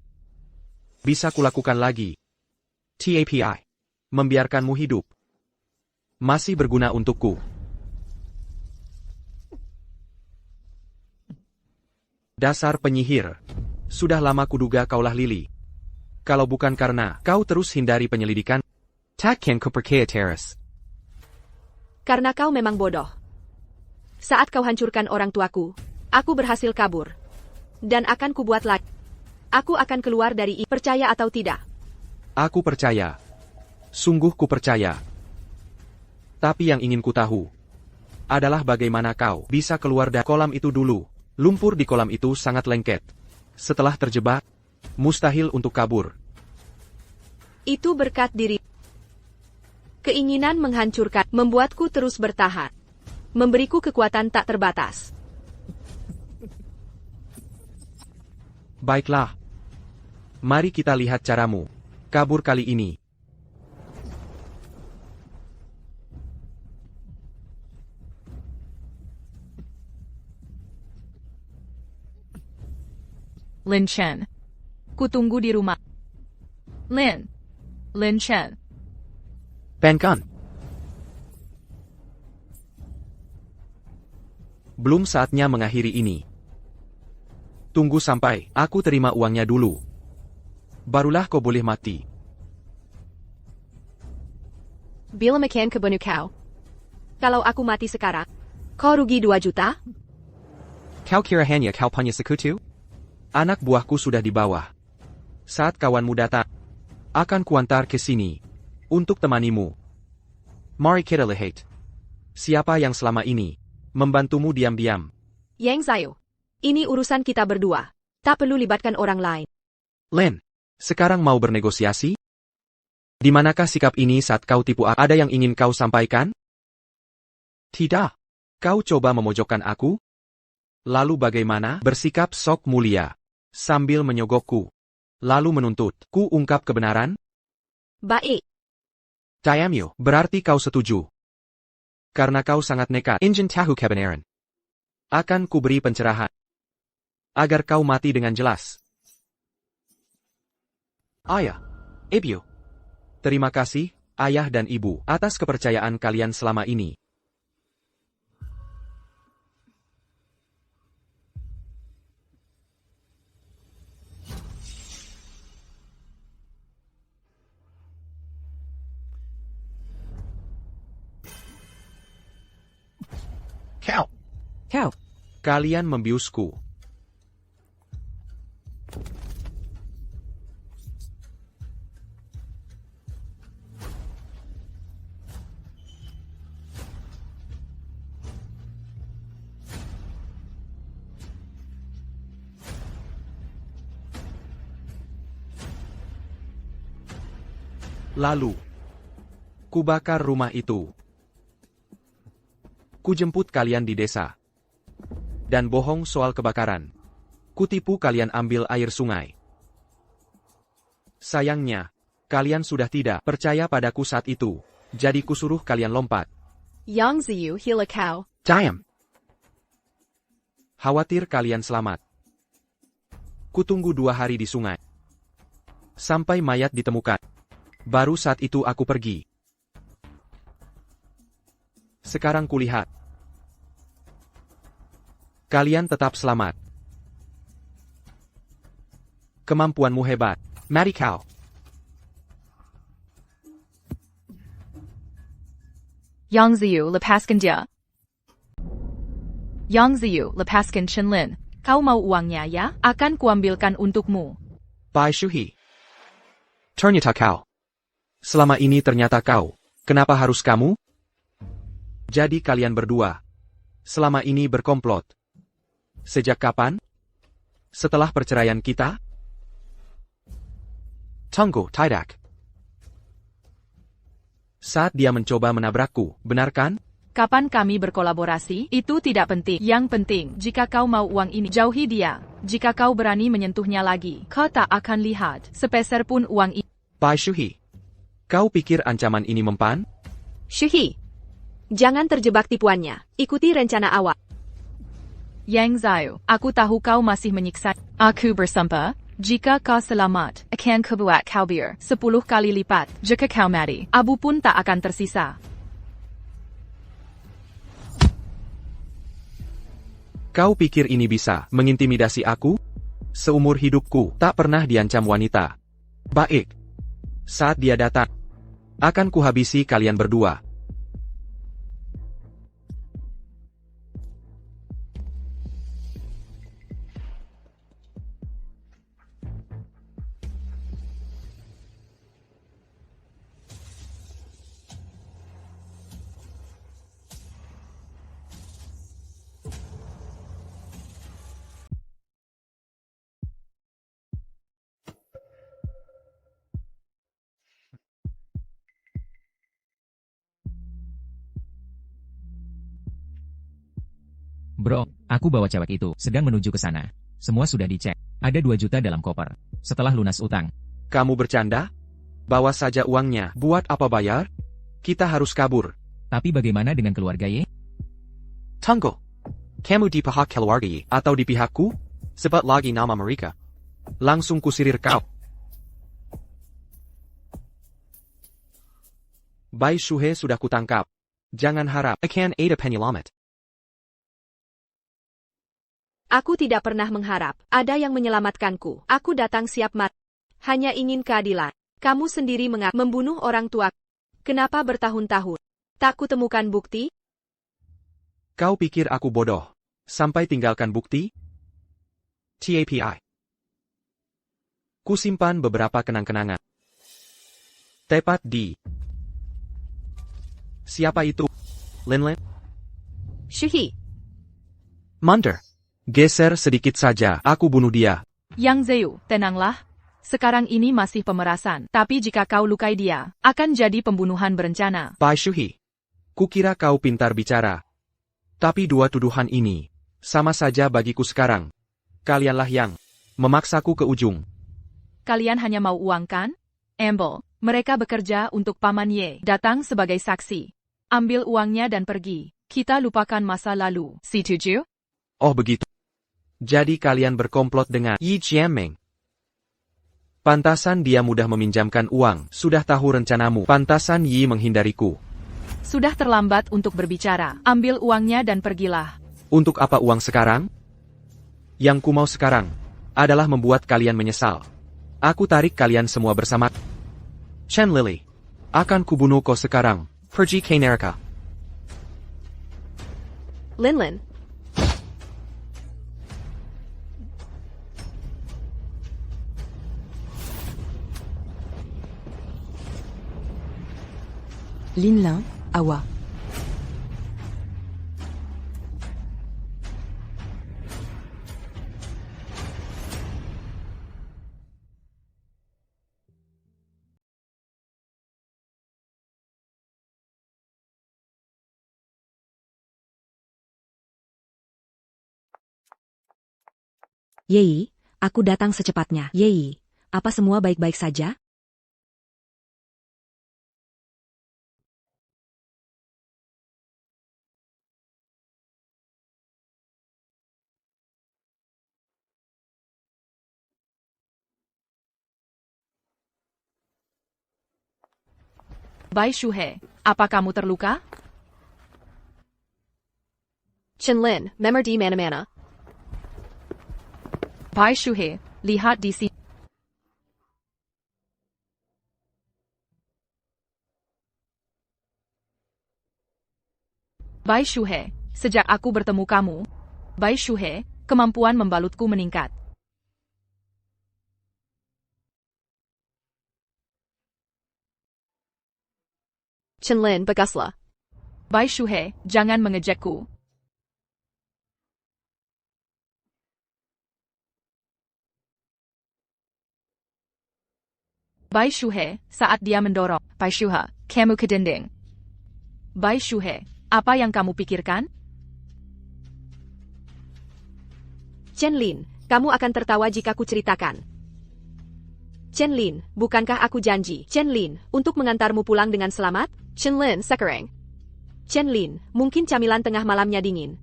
bisa kulakukan lagi. TAPI. Membiarkanmu hidup. Masih berguna untukku. Dasar penyihir. Sudah lama kuduga kaulah Lily. Kalau bukan karena kau terus hindari penyelidikan, takkan kupercaya Teras. Karena kau memang bodoh. Saat kau hancurkan orang tuaku, aku berhasil kabur. Dan akan kubuat lagi. Aku akan keluar dari ini, percaya atau tidak. Aku percaya. Sungguh ku percaya. Tapi yang ingin ku tahu adalah bagaimana kau bisa keluar dari kolam itu dulu. Lumpur di kolam itu sangat lengket. Setelah terjebak, mustahil untuk kabur. Itu berkat diri. Keinginan menghancurkan membuatku terus bertahan. Memberiku kekuatan tak terbatas. Baiklah. Mari kita lihat caramu. Kabur kali ini. Lin Chen. Kutunggu di rumah. Lin Chen. Penkan. Belum saatnya mengakhiri ini. Tunggu sampai aku terima uangnya dulu. Barulah kau boleh mati. Bila makan kebunu kau. Kalau aku mati sekarang, kau rugi 2 juta? Kau kira hanya kau punya sekutu? Anak buahku sudah di bawah. Saat kawanmu datang, akan kuantar ke sini untuk temanimu. Mari kita lihat. Siapa yang selama ini membantumu diam-diam? Yang Zayu. Ini urusan kita berdua. Tak perlu libatkan orang lain. Len, sekarang mau bernegosiasi? Di manakah sikap ini saat kau tipu aku? Ada yang ingin kau sampaikan? Tidak. Kau coba memojokkan aku? Lalu bagaimana? Bersikap sok mulia. Sambil menyogokku. Lalu menuntut ku ungkap kebenaran? Baik. Diamyo, berarti kau setuju. Karena kau sangat nekat. Injin tahu kebenaran. Akan ku beri pencerahan. Agar kau mati dengan jelas. Ayah. Ibu. Terima kasih, ayah dan ibu, atas kepercayaan kalian selama ini. Kau. Kalian membiusku. Lalu, kubakar rumah itu. Kujemput kalian di desa. Dan bohong soal kebakaran. Kutipu kalian ambil air sungai. Sayangnya, kalian sudah tidak percaya padaku saat itu. Jadi kusuruh kalian lompat. Yang Ziyu hila kau. Diam. Khawatir kalian selamat. Kutunggu 2 hari di sungai. Sampai mayat ditemukan. Baru saat itu aku pergi. Sekarang kulihat. Kalian tetap selamat. Kemampuanmu hebat. Mari kau. Yang Ziyu lepaskan dia. Yang Ziyu lepaskan Chen Lin. Kau mau uangnya ya? Akan kuambilkan untukmu. Bai Shuhi. Ternyata kau. Selama ini ternyata kau. Kenapa harus kamu? Jadi kalian berdua. Selama ini berkomplot. Sejak kapan? Setelah perceraian kita? Tunggu, tidak. Saat dia mencoba menabrakku, benar kan? Kapan kami berkolaborasi? Itu tidak penting. Yang penting, jika kau mau uang ini, jauhi dia. Jika kau berani menyentuhnya lagi, kau tak akan lihat sepeser pun uang ini. Pai Shuhi. Kau pikir ancaman ini mempan? Shuhi. Jangan terjebak tipuannya. Ikuti rencana awal. Yang Zayu, aku tahu kau masih menyiksa. Aku bersumpah, jika kau selamat, akan kubuat kau bir 10 kali lipat. Jika kau mati, abu pun tak akan tersisa. Kau pikir ini bisa mengintimidasi aku? Seumur hidupku tak pernah diancam wanita. Baik. Saat dia datang, akan kuhabisi kalian berdua. Bro, aku bawa cewek itu, sedang menuju ke sana. Semua sudah dicek. Ada 2 juta dalam koper. Setelah lunas utang. Kamu bercanda? Bawa saja uangnya. Buat apa bayar? Kita harus kabur. Tapi bagaimana dengan keluarga Ye? Tunggu. Kamu di pihak keluarga Ye atau di pihakku? Sebut lagi nama mereka. Langsung kusirir kau. Bai Shuhe sudah kutangkap. Jangan harap akan ada penyelamat. Aku tidak pernah mengharap ada yang menyelamatkanku. Aku datang siap mati. Hanya ingin keadilan. Kamu sendiri membunuh orang tua. Kenapa bertahun-tahun? Tak kutemukan bukti? Kau pikir aku bodoh? Sampai tinggalkan bukti? TAPI. Kusimpan beberapa kenang-kenangan. Tepat di... Siapa itu? Linlin? Shuhi. Mundur. Geser sedikit saja, aku bunuh dia. Yang Zeu, tenanglah. Sekarang ini masih pemerasan. Tapi jika kau lukai dia, akan jadi pembunuhan berencana. Bai Shuhi. Kukira kau pintar bicara. Tapi 2 tuduhan ini, sama saja bagiku sekarang. Kalianlah yang memaksaku ke ujung. Kalian hanya mau uang kan? Ambil. Mereka bekerja untuk Paman Ye. Datang sebagai saksi. Ambil uangnya dan pergi. Kita lupakan masa lalu. Setuju? Oh begitu. Jadi kalian berkomplot dengan Yi Jianming. Pantasan dia mudah meminjamkan uang. Sudah tahu rencanamu. Pantasan Yi menghindariku. Sudah terlambat untuk berbicara. Ambil uangnya dan pergilah. Untuk apa uang sekarang? Yang ku mau sekarang adalah membuat kalian menyesal. Aku tarik kalian semua bersama. Chen Lily. Akan kubunuh kau sekarang. Pergi ke neraka. Linlin. Linlin, Awa. Yei, aku datang secepatnya. Yei, apa semua baik-baik saja? Bai Shuhe, apa kamu terluka? Chenlin, member di mana-mana. Bai Shuhe, lihat di sini. Bai Shuhe, sejak aku bertemu kamu, Bai Shuhe, kemampuan membalutku meningkat. Chenlin, baguslah. Bai Shuhe, jangan mengejekku. Bai Shuhe, saat dia mendorong, Bai Shuhe, kamu ke dinding. Bai Shuhe, apa yang kamu pikirkan? Chenlin, kamu akan tertawa jika ku ceritakan. Chenlin, bukankah aku janji, Chenlin, untuk mengantarmu pulang dengan selamat? Chenlin, sekarang. Chenlin, mungkin camilan tengah malamnya dingin.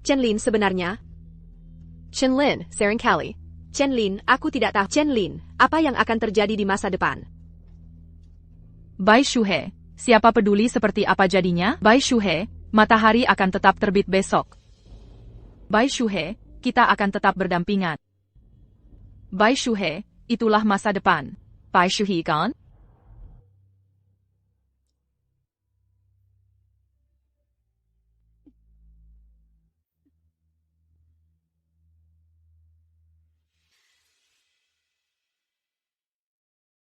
Chenlin sebenarnya. Chenlin, seringkali. Chenlin, aku tidak tahu. Chenlin, apa yang akan terjadi di masa depan? Bai Shuhe, siapa peduli seperti apa jadinya? Bai Shuhe, matahari akan tetap terbit besok. Bai Shuhe, kita akan tetap berdampingan. Bai Shuhe, itulah masa depan. Bai Shuhe kan?